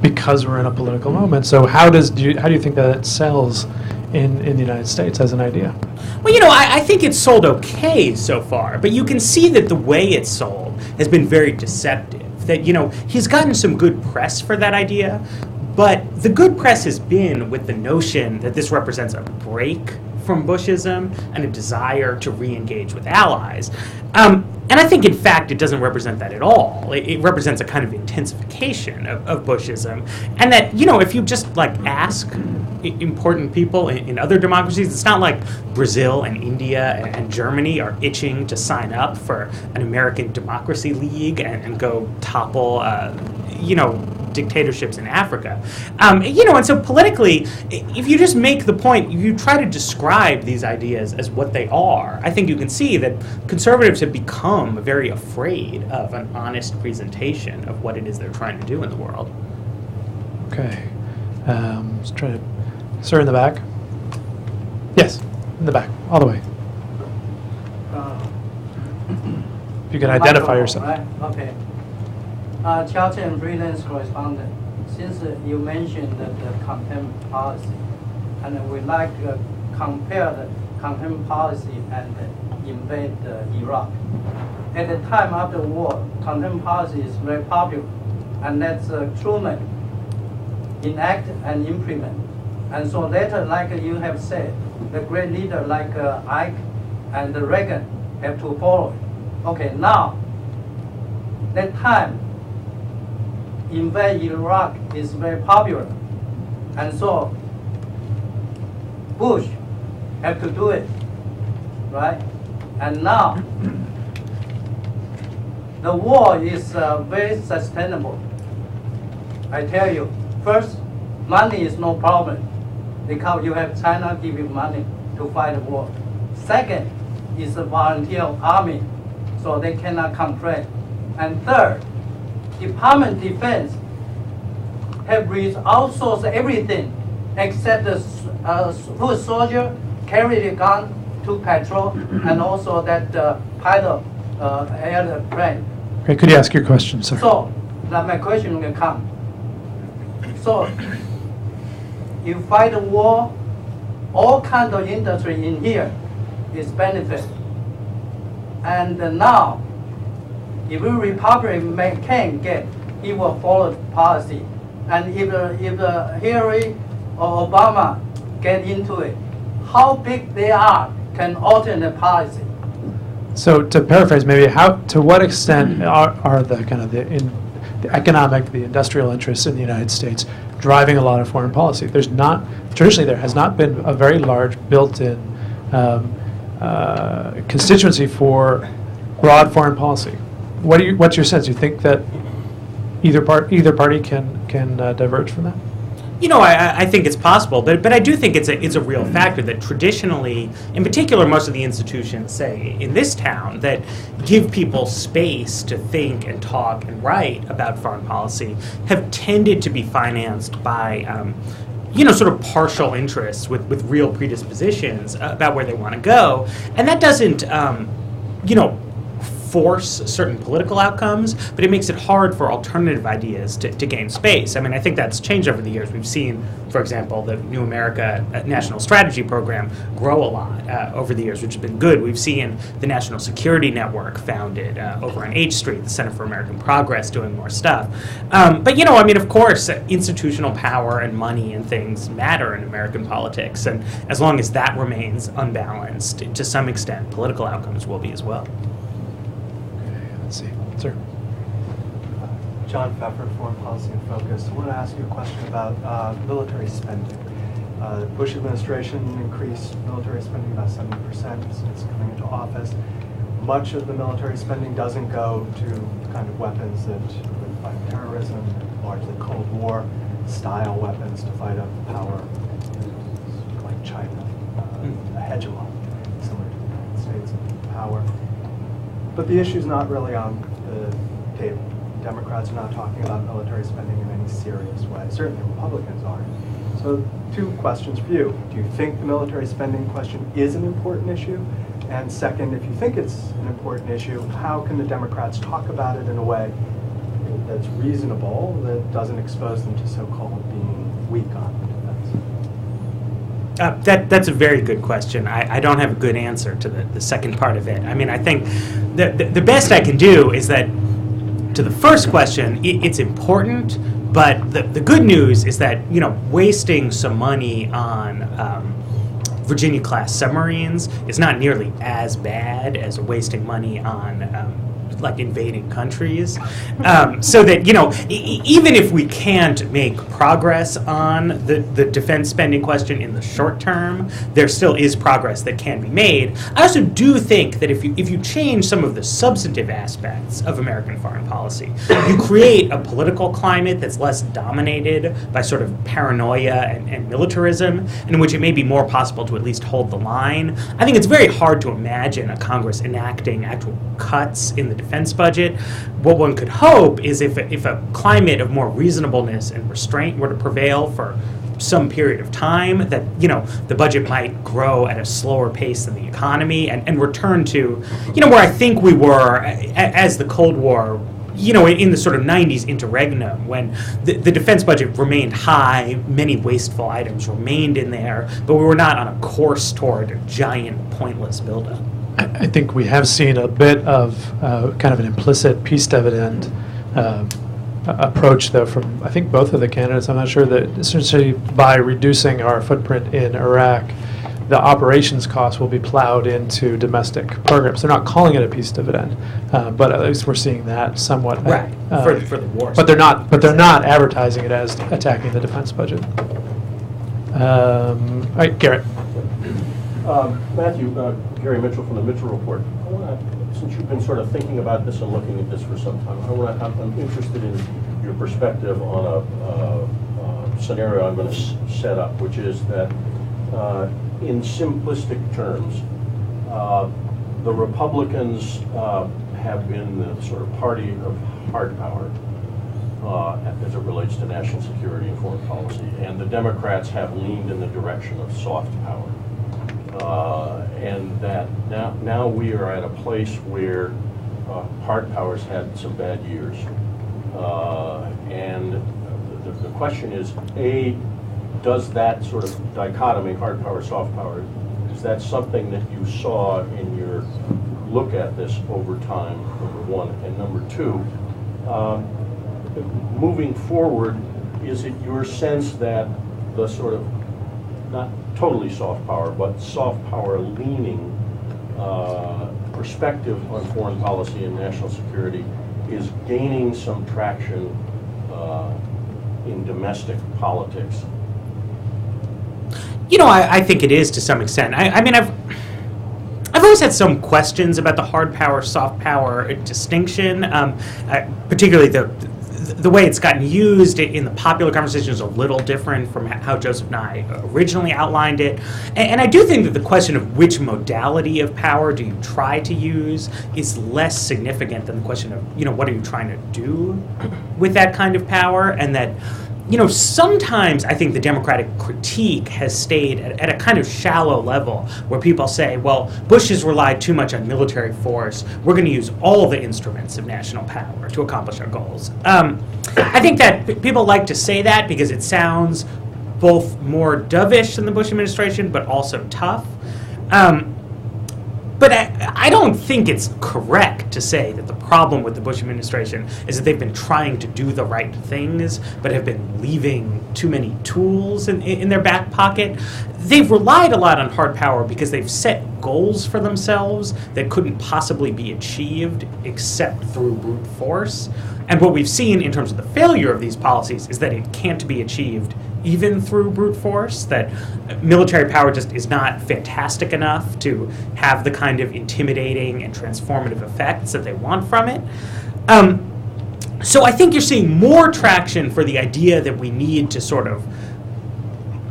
B: because we're in a political moment. So how do you think that it sells in the United States as an idea?
C: Well, I think it's sold okay so far, but you can see that the way it's sold has been very deceptive. That, he's gotten some good press for that idea, but the good press has been with the notion that this represents a break from Bushism and a desire to re-engage with allies. And I think, in fact, it doesn't represent that at all. It represents a kind of intensification of Bushism. And that, if you just, ask important people in other democracies, it's not like Brazil and India and Germany are itching to sign up for an American Democracy League and go topple, dictatorships in Africa. And so politically, if you just make the point, you try to describe these ideas as what they are, I think you can see that conservatives have become very afraid of an honest presentation of what it is they're trying to do in the world.
B: Okay. Let's try to... Sir, in the back? Yes, in the back, all the way. If you can identify yourself.
G: Right? Okay. Charlton, freelance correspondent. Since you mentioned the contempt policy, and we like compared coherent policy and invade Iraq. At the time of the war, coherent policy is very popular, and that's Truman enact and implement. And so later, like you have said, the great leader like Ike and Reagan have to follow it. Okay, now, that time, invade Iraq is very popular. And so, Bush have to do it, right? And now, the war is very sustainable. I tell you, first, money is no problem because you have China give you money to fight the war. Second is a volunteer army, so they cannot complain. And third, Department of Defense have outsourced everything except the foot soldier carry the gun to patrol and also that pilot airplane.
B: Okay, could you ask your question, sir?
G: So, now my question will come. So, you fight a war, all kinds of industry in here is benefit. And now, if a Republican can get, he will follow the policy. And if Hillary or Obama get into it, how big they are can alter the policy.
B: So to paraphrase, maybe to what extent are the kind of the economic, the industrial interests in the United States driving a lot of foreign policy? Traditionally there has not been a very large built-in constituency for broad foreign policy. What's your sense? You think that either party can diverge from that?
C: You know, I think it's possible, but I do think it's a real factor that traditionally, in particular, most of the institutions, say, in this town, that give people space to think and talk and write about foreign policy have tended to be financed by, sort of partial interests with real predispositions about where they want to go. And that doesn't, force certain political outcomes, but it makes it hard for alternative ideas to gain space. I mean, I think that's changed over the years. We've seen, for example, the New America National Strategy Program grow a lot over the years, which has been good. We've seen the National Security Network founded over on H Street, the Center for American Progress doing more stuff. But, of course, institutional power and money and things matter in American politics, and as long as that remains unbalanced, to some extent, political outcomes will be as well.
B: Let's see, sir.
H: John Pfeffer, Foreign Policy in Focus. I want to ask you a question about military spending. The Bush administration increased military spending about 70% since coming into office. Much of the military spending doesn't go to the kind of weapons that would fight terrorism, largely Cold War style weapons to fight a power like China, a hegemon, similar to the United States in power. But the issue's not really on the table. Democrats are not talking about military spending in any serious way. Certainly Republicans aren't. So 2 questions for you. Do you think the military spending question is an important issue? And second, if you think it's an important issue, how can the Democrats talk about it in a way that's reasonable, that doesn't expose them to so-called being weak on defense?
C: That's a very good question. I don't have a good answer to the second part of it. I mean, I think the best I can do is that to the first question, it's important, but the good news is that, wasting some money on Virginia-class submarines is not nearly as bad as wasting money on invading countries. So that, even if we can't make progress on the defense spending question in the short term, there still is progress that can be made. I also do think that if you change some of the substantive aspects of American foreign policy, you create a political climate that's less dominated by sort of paranoia and militarism, and in which it may be more possible to at least hold the line. I think it's very hard to imagine a Congress enacting actual cuts in the defense budget. What one could hope is if a climate of more reasonableness and restraint were to prevail for some period of time, that the budget might grow at a slower pace than the economy and return to where I think we were as the Cold War in the sort of 90s interregnum, when the defense budget remained high, many wasteful items remained in there, but we were not on a course toward a giant, pointless buildup.
B: I think we have seen a bit of kind of an implicit peace dividend approach, though, from I think both of the candidates. I'm not sure that essentially by reducing our footprint in Iraq, the operations costs will be plowed into domestic programs. They're not calling it a peace dividend, but at least we're seeing that somewhat.
C: Right, for the war.
B: But they're not advertising it as attacking the defense budget. All right, Garrett.
I: Matthew, Gary Mitchell from the Mitchell Report. Since you've been sort of thinking about this and looking at this for some time, I'm interested in your perspective on a scenario I'm going to set up, which is that in simplistic terms, the Republicans have been the sort of party of hard power as it relates to national security and foreign policy, and the Democrats have leaned in the direction of soft power. And that now we are at a place where hard powers had some bad years. And the question is, A, does that sort of dichotomy, hard power, soft power, is that something that you saw in your look at this over time, number one? And number two, moving forward, is it your sense that the sort of, not totally soft power, but soft power leaning perspective on foreign policy and national security is gaining some traction in domestic politics?
C: I think it is to some extent. I mean, I've always had some questions about the hard power, soft power distinction, particularly the way it's gotten used in the popular conversation is a little different from how Joseph and I originally outlined it. And I do think that the question of which modality of power do you try to use is less significant than the question of, what are you trying to do with that kind of power, and that sometimes I think the Democratic critique has stayed at a kind of shallow level where people say, well, Bush has relied too much on military force. We're going to use all the instruments of national power to accomplish our goals. I think that people like to say that because it sounds both more dovish than the Bush administration, but also tough. But I don't think it's correct to say that the problem with the Bush administration is that they've been trying to do the right things, but have been leaving too many tools in their back pocket. They've relied a lot on hard power because they've set goals for themselves that couldn't possibly be achieved except through brute force. And what we've seen in terms of the failure of these policies is that it can't be achieved even through brute force, that military power just is not fantastic enough to have the kind of intimidating and transformative effects that they want from it. So I think you're seeing more traction for the idea that we need to sort of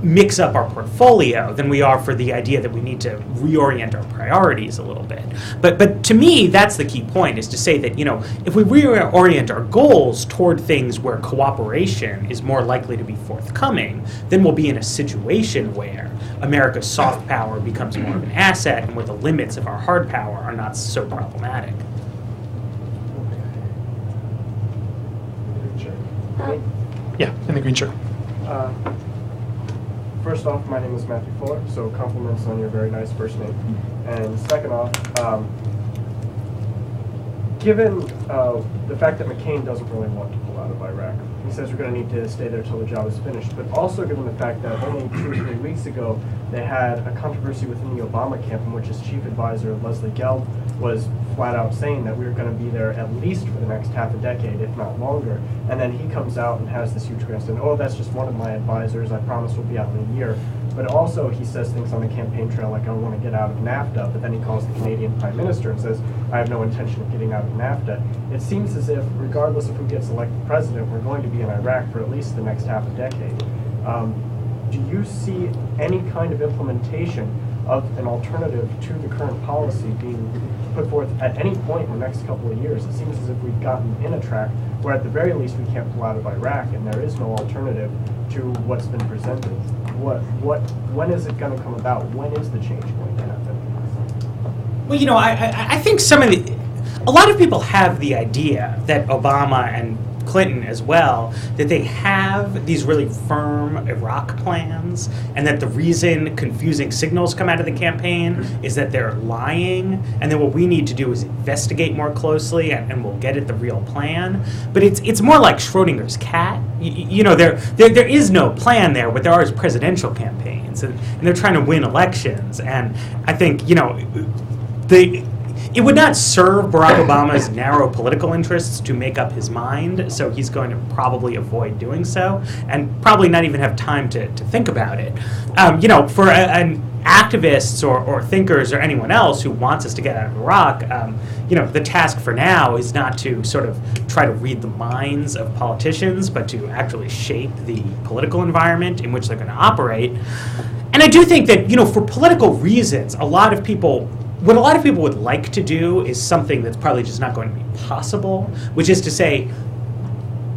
C: mix up our portfolio than we are for the idea that we need to reorient our priorities a little bit. But to me, that's the key point, is to say that, if we reorient our goals toward things where cooperation is more likely to be forthcoming, then we'll be in a situation where America's soft power becomes more of an asset and where the limits of our hard power are not so problematic.
B: Yeah, in the green shirt.
J: First off, my name is Matthew Fuller, so compliments on your very nice first name. And second off, given the fact that McCain doesn't really want to pull out of Iraq, he says we're going to need to stay there till the job is finished, but also given the fact that only 2 or 3 weeks ago they had a controversy within the Obama camp in which his chief advisor, Leslie Gelb, was flat out saying that we were going to be there at least for the next half a decade, if not longer. And then he comes out and has this huge grandstand, oh, that's just one of my advisors, I promise we'll be out in a year. But also he says things on the campaign trail like, I want to get out of NAFTA, but then he calls the Canadian Prime Minister and says, I have no intention of getting out of NAFTA. It seems as if, regardless of who gets elected president, we're going to be in Iraq for at least the next half a decade. Do you see any kind of implementation of an alternative to the current policy being put forth at any point in the next couple of years? It seems as if we've gotten in a track where at the very least we can't pull out of Iraq and there is no alternative to what's been presented. When is it going to come about? When is the change going to happen?
C: Well, I think some of the... a lot of people have the idea that Obama and Clinton as well, that they have these really firm Iraq plans, and that the reason confusing signals come out of the campaign is that they're lying, and then what we need to do is investigate more closely, and we'll get at the real plan. But it's more like Schrodinger's cat. There is no plan there, but there are presidential campaigns, and they're trying to win elections, and I think, it would not serve Barack Obama's narrow political interests to make up his mind, so he's going to probably avoid doing so, and probably not even have time to think about it. For an activists or thinkers or anyone else who wants us to get out of Iraq, the task for now is not to sort of try to read the minds of politicians, but to actually shape the political environment in which they're going to operate. And I do think that, for political reasons, what a lot of people would like to do is something that's probably just not going to be possible, which is to say,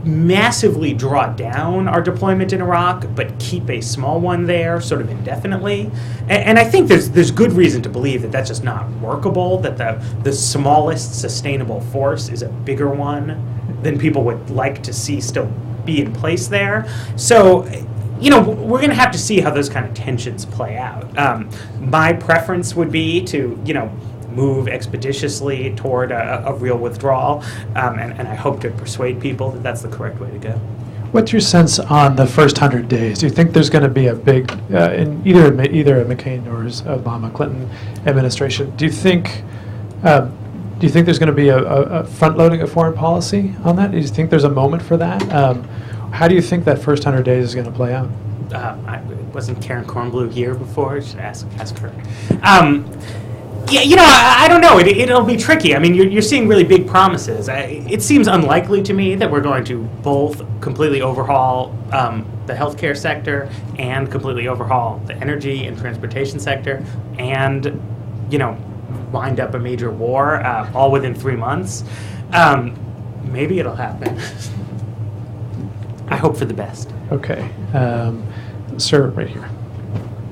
C: massively draw down our deployment in Iraq, but keep a small one there sort of indefinitely. And I think there's good reason to believe that that's just not workable, that the smallest sustainable force is a bigger one than people would like to see still be in place there. So, we're going to have to see how those kind of tensions play out. My preference would be to, move expeditiously toward a real withdrawal, and I hope to persuade people that that's the correct way to go.
B: What's your sense on the first 100 days? Do you think there's going to be a big, in either a McCain or Obama Clinton administration? Do you think there's going to be a front-loading of foreign policy on that? Do you think there's a moment for that? How do you think that first 100 days is going to play out?
C: Wasn't Karen Kornblue here before? I should ask her. I don't know. It'll be tricky. I mean, you're seeing really big promises. It seems unlikely to me that we're going to both completely overhaul the healthcare sector and completely overhaul the energy and transportation sector and, wind up a major war all within 3 months. Maybe it'll happen. I hope for the best.
B: Okay. Sir, right here.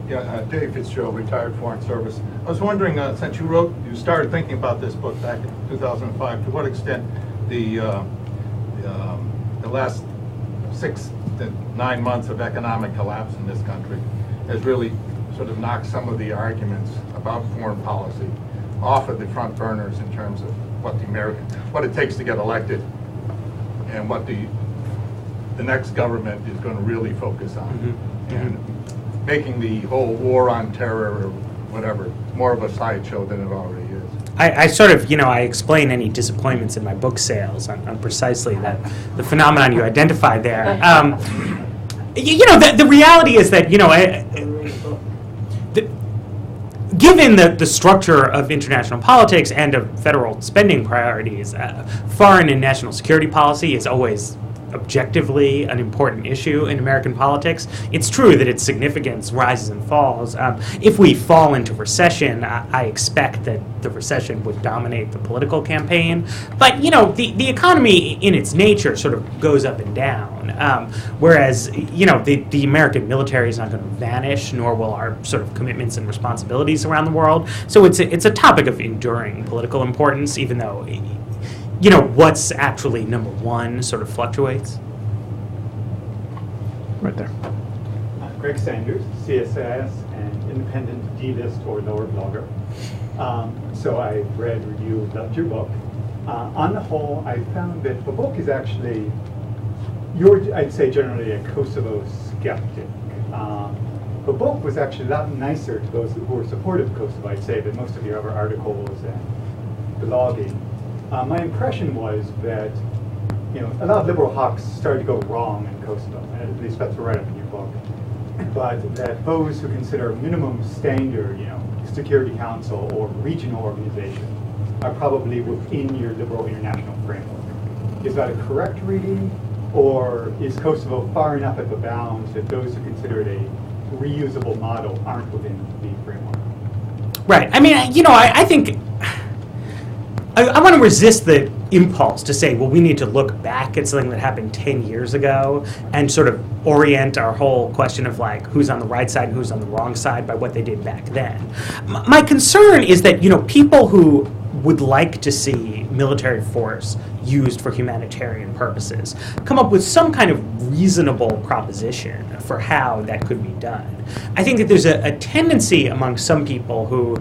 K: Yeah, Dave Fitzgerald, retired Foreign Service. I was wondering, since you started thinking about this book back in 2005, to what extent the last 6 to 9 months of economic collapse in this country has really sort of knocked some of the arguments about foreign policy off of the front burners in terms of what it takes to get elected and what the next government is going to really focus on. Mm-hmm. And making the whole war on terror or whatever more of a sideshow than it already is.
C: I sort of, I explain any disappointments in my book sales on precisely the phenomenon you identified there. The reality is that, given the structure of international politics and of federal spending priorities, foreign and national security policy is always objectively an important issue in American politics. It's true that its significance rises and falls. If we fall into recession, I expect that the recession would dominate the political campaign. But, the economy in its nature sort of goes up and down. Whereas, the American military is not going to vanish, nor will our sort of commitments and responsibilities around the world. So it's a topic of enduring political importance, even though what's actually number one sort of fluctuates.
B: Right there.
L: Greg Sanders, CSIS, and independent D-list or lower blogger. So I read, reviewed, loved your book. On the whole, I found that the book is actually, I'd say generally a Kosovo skeptic. The book was actually a lot nicer to those who were supportive of Kosovo, I'd say, than most of your other articles and blogging. My impression was that, a lot of liberal hawks started to go wrong in Kosovo, and at least that's right up in your book. But that those who consider a minimum standard, Security Council or regional organization, are probably within your liberal international framework. Is that a correct reading, or is Kosovo far enough at the bounds that those who consider it a reusable model aren't within the framework?
C: Right. I mean, I think I want to resist the impulse to say, well, we need to look back at something that happened 10 years ago and sort of orient our whole question of like who's on the right side and who's on the wrong side by what they did back then. My concern is that, people who would like to see military force used for humanitarian purposes, come up with some kind of reasonable proposition for how that could be done. I think that there's a tendency among some people who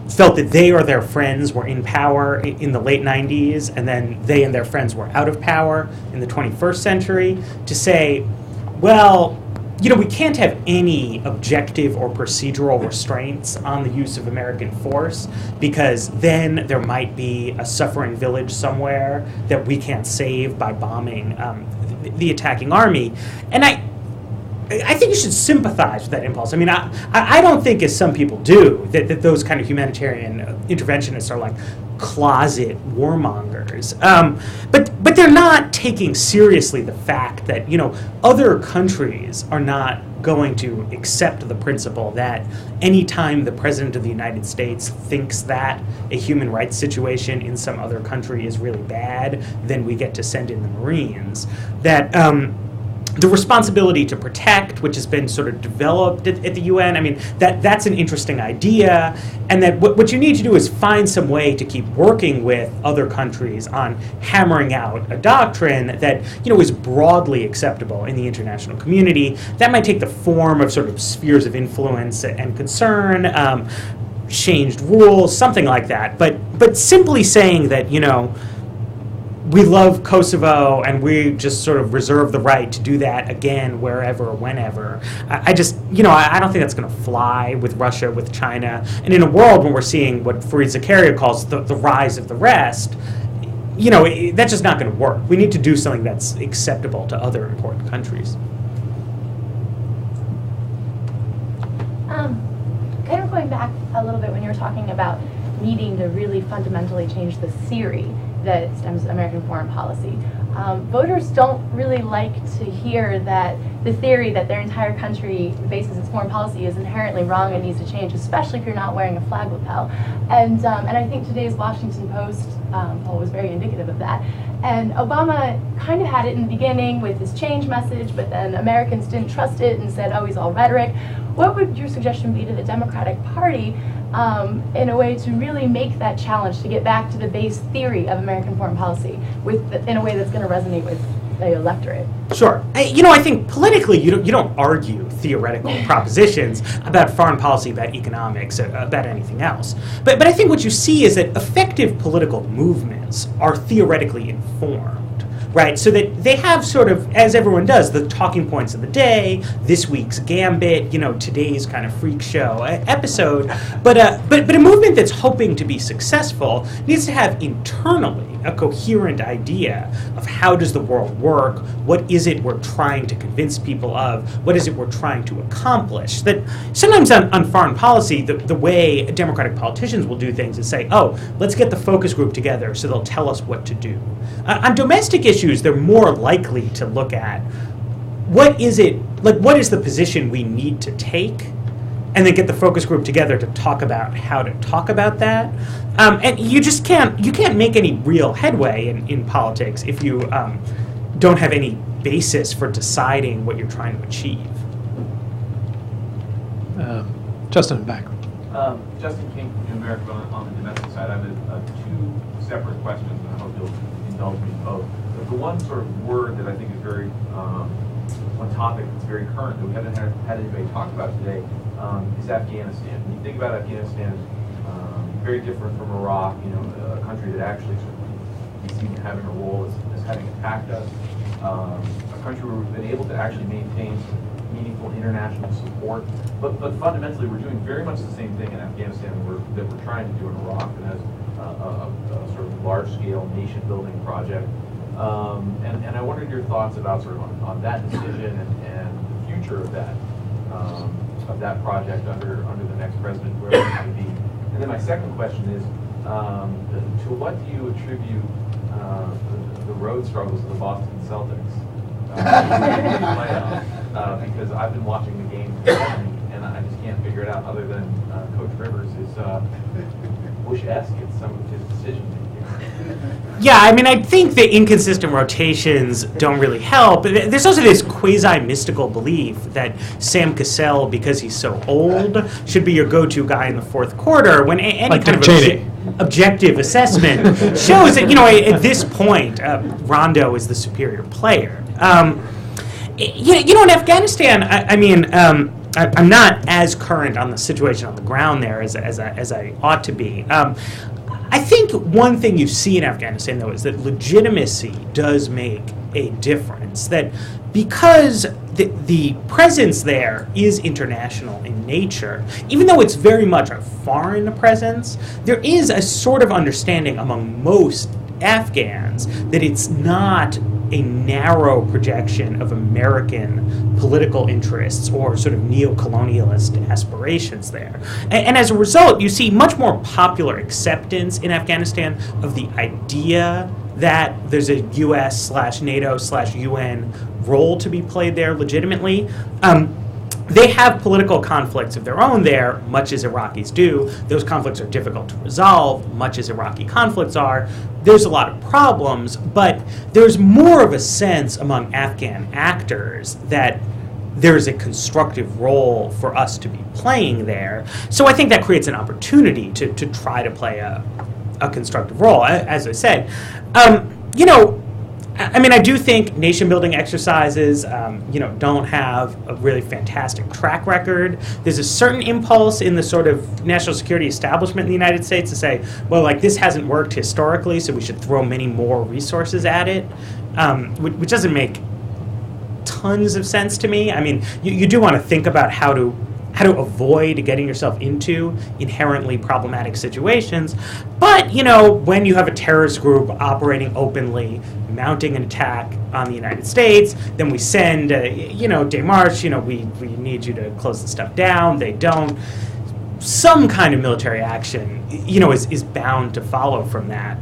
C: felt that they or their friends were in power in the late 90s, and then they and their friends were out of power in the 21st century, to say, well, we can't have any objective or procedural restraints on the use of American force, because then there might be a suffering village somewhere that we can't save by bombing the attacking army. And I think you should sympathize with that impulse. I mean, I don't think, as some people do, that those kind of humanitarian interventionists are like closet warmongers. But they're not taking seriously the fact that, other countries are not going to accept the principle that anytime the President of the United States thinks that a human rights situation in some other country is really bad, then we get to send in the Marines. That the responsibility to protect, which has been sort of developed at the UN, I mean, that's an interesting idea, and that what you need to do is find some way to keep working with other countries on hammering out a doctrine that, is broadly acceptable in the international community. That might take the form of sort of spheres of influence and concern, changed rules, something like that. But simply saying that, we love Kosovo and we just sort of reserve the right to do that again wherever, whenever. I don't think that's going to fly with Russia, with China. And in a world when we're seeing what Fareed Zakaria calls the rise of the rest, that's just not going to work. We need to do something that's acceptable to other important countries.
M: Kind of going back a little bit when you were talking about needing to really fundamentally change the theory that stems American foreign policy. Voters don't really like to hear that the theory that their entire country bases its foreign policy is inherently wrong and needs to change, especially if you're not wearing a flag lapel. And I think today's Washington Post poll was very indicative of that. And Obama kind of had it in the beginning with his change message, but then Americans didn't trust it and said, oh, he's all rhetoric. What would your suggestion be to the Democratic Party in a way to really make that challenge to get back to the base theory of American foreign policy in a way that's going to resonate with the electorate?
C: Sure. I think politically you don't argue theoretical propositions about foreign policy, about economics, about anything else. But I think what you see is that effective political movements are theoretically informed. Right, so that they have sort of, as everyone does, the talking points of the day, this week's gambit, today's kind of freak show episode. But a movement that's hoping to be successful needs to have internally a coherent idea of how does the world work, what is it we're trying to convince people of, what is it we're trying to accomplish. That sometimes on foreign policy, the way Democratic politicians will do things is say, oh, let's get the focus group together so they'll tell us what to do. On domestic issues, they're more likely to look at what is the position we need to take, and then get the focus group together to talk about how to talk about that. And you can't make any real headway in politics if you don't have any basis for deciding what you're trying to achieve.
B: Justin, back.
N: Justin King from New America on the domestic side. I have two separate questions, and I hope you'll indulge me both. The one sort of word that I think is very, one topic that's very current that we haven't had anybody talk about today is Afghanistan. When you think about Afghanistan, very different from Iraq, a country that actually sort of we see having a role as having attacked us, a country where we've been able to actually maintain meaningful international support, but fundamentally we're doing very much the same thing in Afghanistan that we're trying to do in Iraq, and as a sort of large-scale nation-building project. And I wondered your thoughts about sort of on that decision and the future of that project under the next president, wherever it may be. And then my second question is, to what do you attribute the road struggles of the Boston Celtics? Because I've been watching the game and I just can't figure it out other than Coach Rivers is Bush-esque in some of his decision making.
C: Yeah, I mean, I think the inconsistent rotations don't really help. There's also this quasi-mystical belief that Sam Cassell, because he's so old, should be your go-to guy in the fourth quarter, when any
B: Like
C: kind of
B: Dick Cheney.
C: objective assessment shows that, you know, at this point, Rondo is the superior player. You know, in Afghanistan, I'm not as current on the situation on the ground there as I ought to be. I think one thing you see in Afghanistan, though, is that legitimacy does make a difference. That because the presence there is international in nature, even though it's very much a foreign presence, there is a sort of understanding among most Afghans that it's not a narrow projection of American political interests or sort of neo-colonialist aspirations there. And as a result, you see much more popular acceptance in Afghanistan of the idea that there's a US/NATO/UN role to be played there legitimately. They have political conflicts of their own there, much as Iraqis do. Those conflicts are difficult to resolve, much as Iraqi conflicts are. There's a lot of problems, but there's more of a sense among Afghan actors that there's a constructive role for us to be playing there. So I think that creates an opportunity to try to play a constructive role. As I said, you know, I mean, I do think nation-building exercises, you know, don't have a really fantastic track record. There's a certain impulse in the sort of national security establishment in the United States to say, well, like, this hasn't worked historically, so we should throw many more resources at it, which doesn't make tons of sense to me. I mean, you do want to think about how to avoid getting yourself into inherently problematic situations. But, you know, when you have a terrorist group operating openly, mounting an attack on the United States, then we send, you know, démarche, you know, we need you to close the stuff down. They don't. Some kind of military action, you know, is bound to follow from that.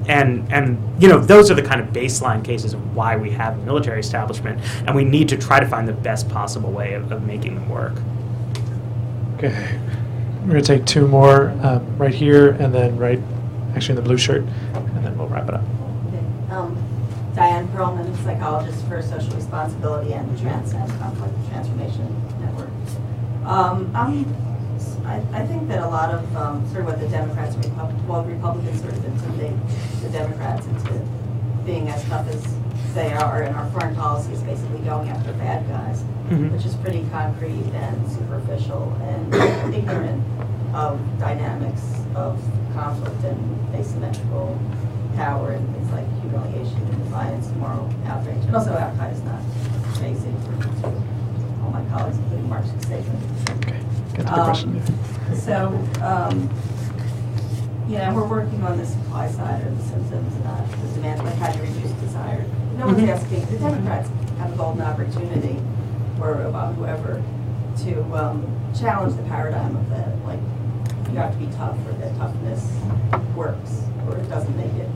C: And you know, those are the kind of baseline cases of why we have a military establishment, and we need to try to find the best possible way of making them work.
B: Okay, we're going to take two more right here and then right, actually in the blue shirt, and then we'll wrap it up.
O: Diane Perlman, psychologist for social responsibility and Transcend Conflict Transformation Network. I think that a lot of sort of what the Democrats, Republicans sort of intimidate the Democrats into being as tough as they are, and our foreign policy is basically going after bad guys, which is pretty concrete and superficial and ignorant of dynamics of conflict and asymmetrical power and things like humiliation and defiance, moral outrage. And also, Al-Qaeda is not crazy, to all my colleagues, including Mark's statement.
B: Okay, get to the question.
O: So, you know, we're working on the supply side of the symptoms, the demand, like how do you reduce desire. No one's asking, the Democrats have a golden opportunity, or Obama, whoever, to challenge the paradigm of that, like, you have to be tough, or that toughness works, or it doesn't make it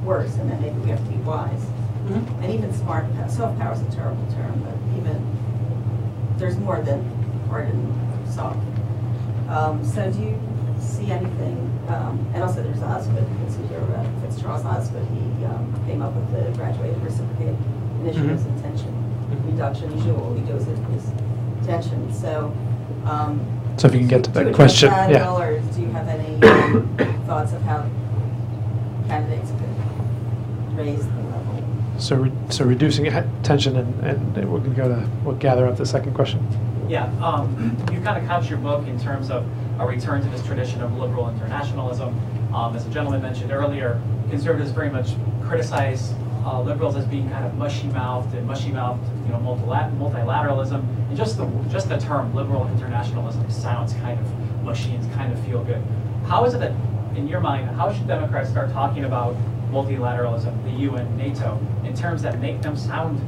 O: worse, and then maybe we have to be wise. And even smart, soft power is a terrible term, but even, there's more than hard and soft. So do you see anything, and also there's Osgood, Fitzgerald Osgood, he came up with the graduated reciprocated initiatives and tension reduction. Usually what we do is increase tension. So
B: if you can get to that question,
O: that
B: yeah.
O: or do you have any thoughts of how candidates could raise the level?
B: So reducing tension, and we're going to go to, we'll gather up the second question.
P: Yeah, you kind of couch your book in terms of a return to this tradition of liberal internationalism. As a gentleman mentioned earlier, conservatives very much criticize liberals as being kind of mushy-mouthed, you know, multilateralism. And just the term liberal internationalism sounds kind of mushy and kind of feel good. How is it that, in your mind, how should Democrats start talking about multilateralism, the UN, NATO, in terms that make them sound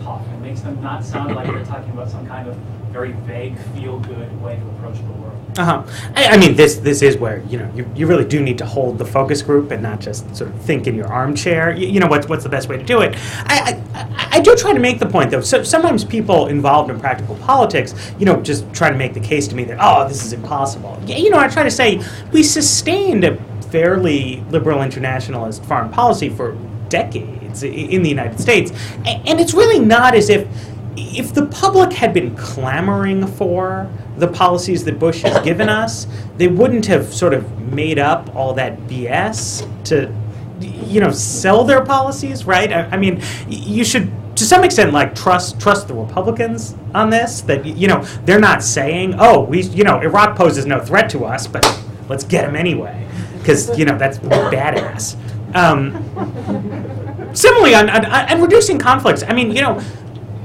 P: tough and makes them not sound like they're talking about some kind of very vague, feel-good way to approach the world?
C: I mean, this is where, you know, you really do need to hold the focus group and not just sort of think in your armchair. You know, what's the best way to do it? I do try to make the point, though. So sometimes people involved in practical politics, you know, just try to make the case to me that, oh, this is impossible. You know, I try to say we sustained fairly liberal internationalist foreign policy for decades in the United States. And it's really not as if the public had been clamoring for the policies that Bush has given us, they wouldn't have sort of made up all that BS to, sell their policies, right? I mean, you should, to some extent, like trust the Republicans on this. That they're not saying, oh, Iraq poses no threat to us, but let's get them anyway, because that's badass. Similarly, on reducing conflicts, I mean,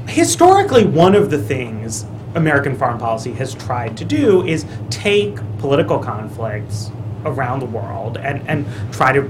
C: historically, one of the things American foreign policy has tried to do is take political conflicts around the world and try to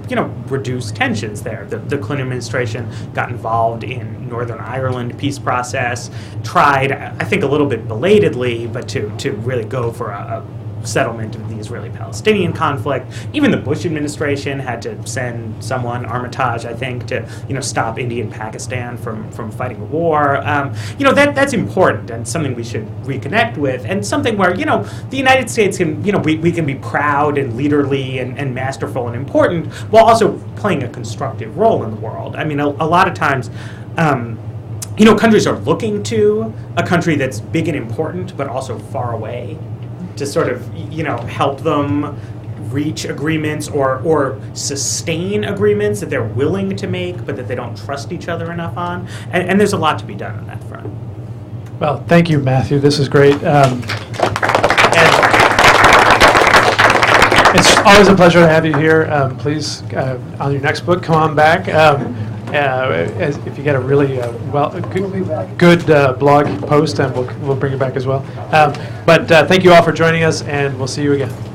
C: reduce tensions there. The Clinton administration got involved in Northern Ireland peace process, tried, I think a little bit belatedly, but to really go for a settlement of the Israeli-Palestinian conflict. Even the Bush administration had to send someone, Armitage, I think, to stop India and Pakistan from fighting a war. That's important and something we should reconnect with, and something where the United States can we can be proud and leaderly and masterful and important while also playing a constructive role in the world. I mean, a lot of times. Countries are looking to a country that's big and important, but also far away, to sort of, help them reach agreements or sustain agreements that they're willing to make, but that they don't trust each other enough on. And there's a lot to be done on that front.
B: Well, thank you, Matthew. This is great. And it's always a pleasure to have you here. Please, on your next book, come on back. If you get a really good blog post, and we'll bring you back as well. But thank you all for joining us, and we'll see you again.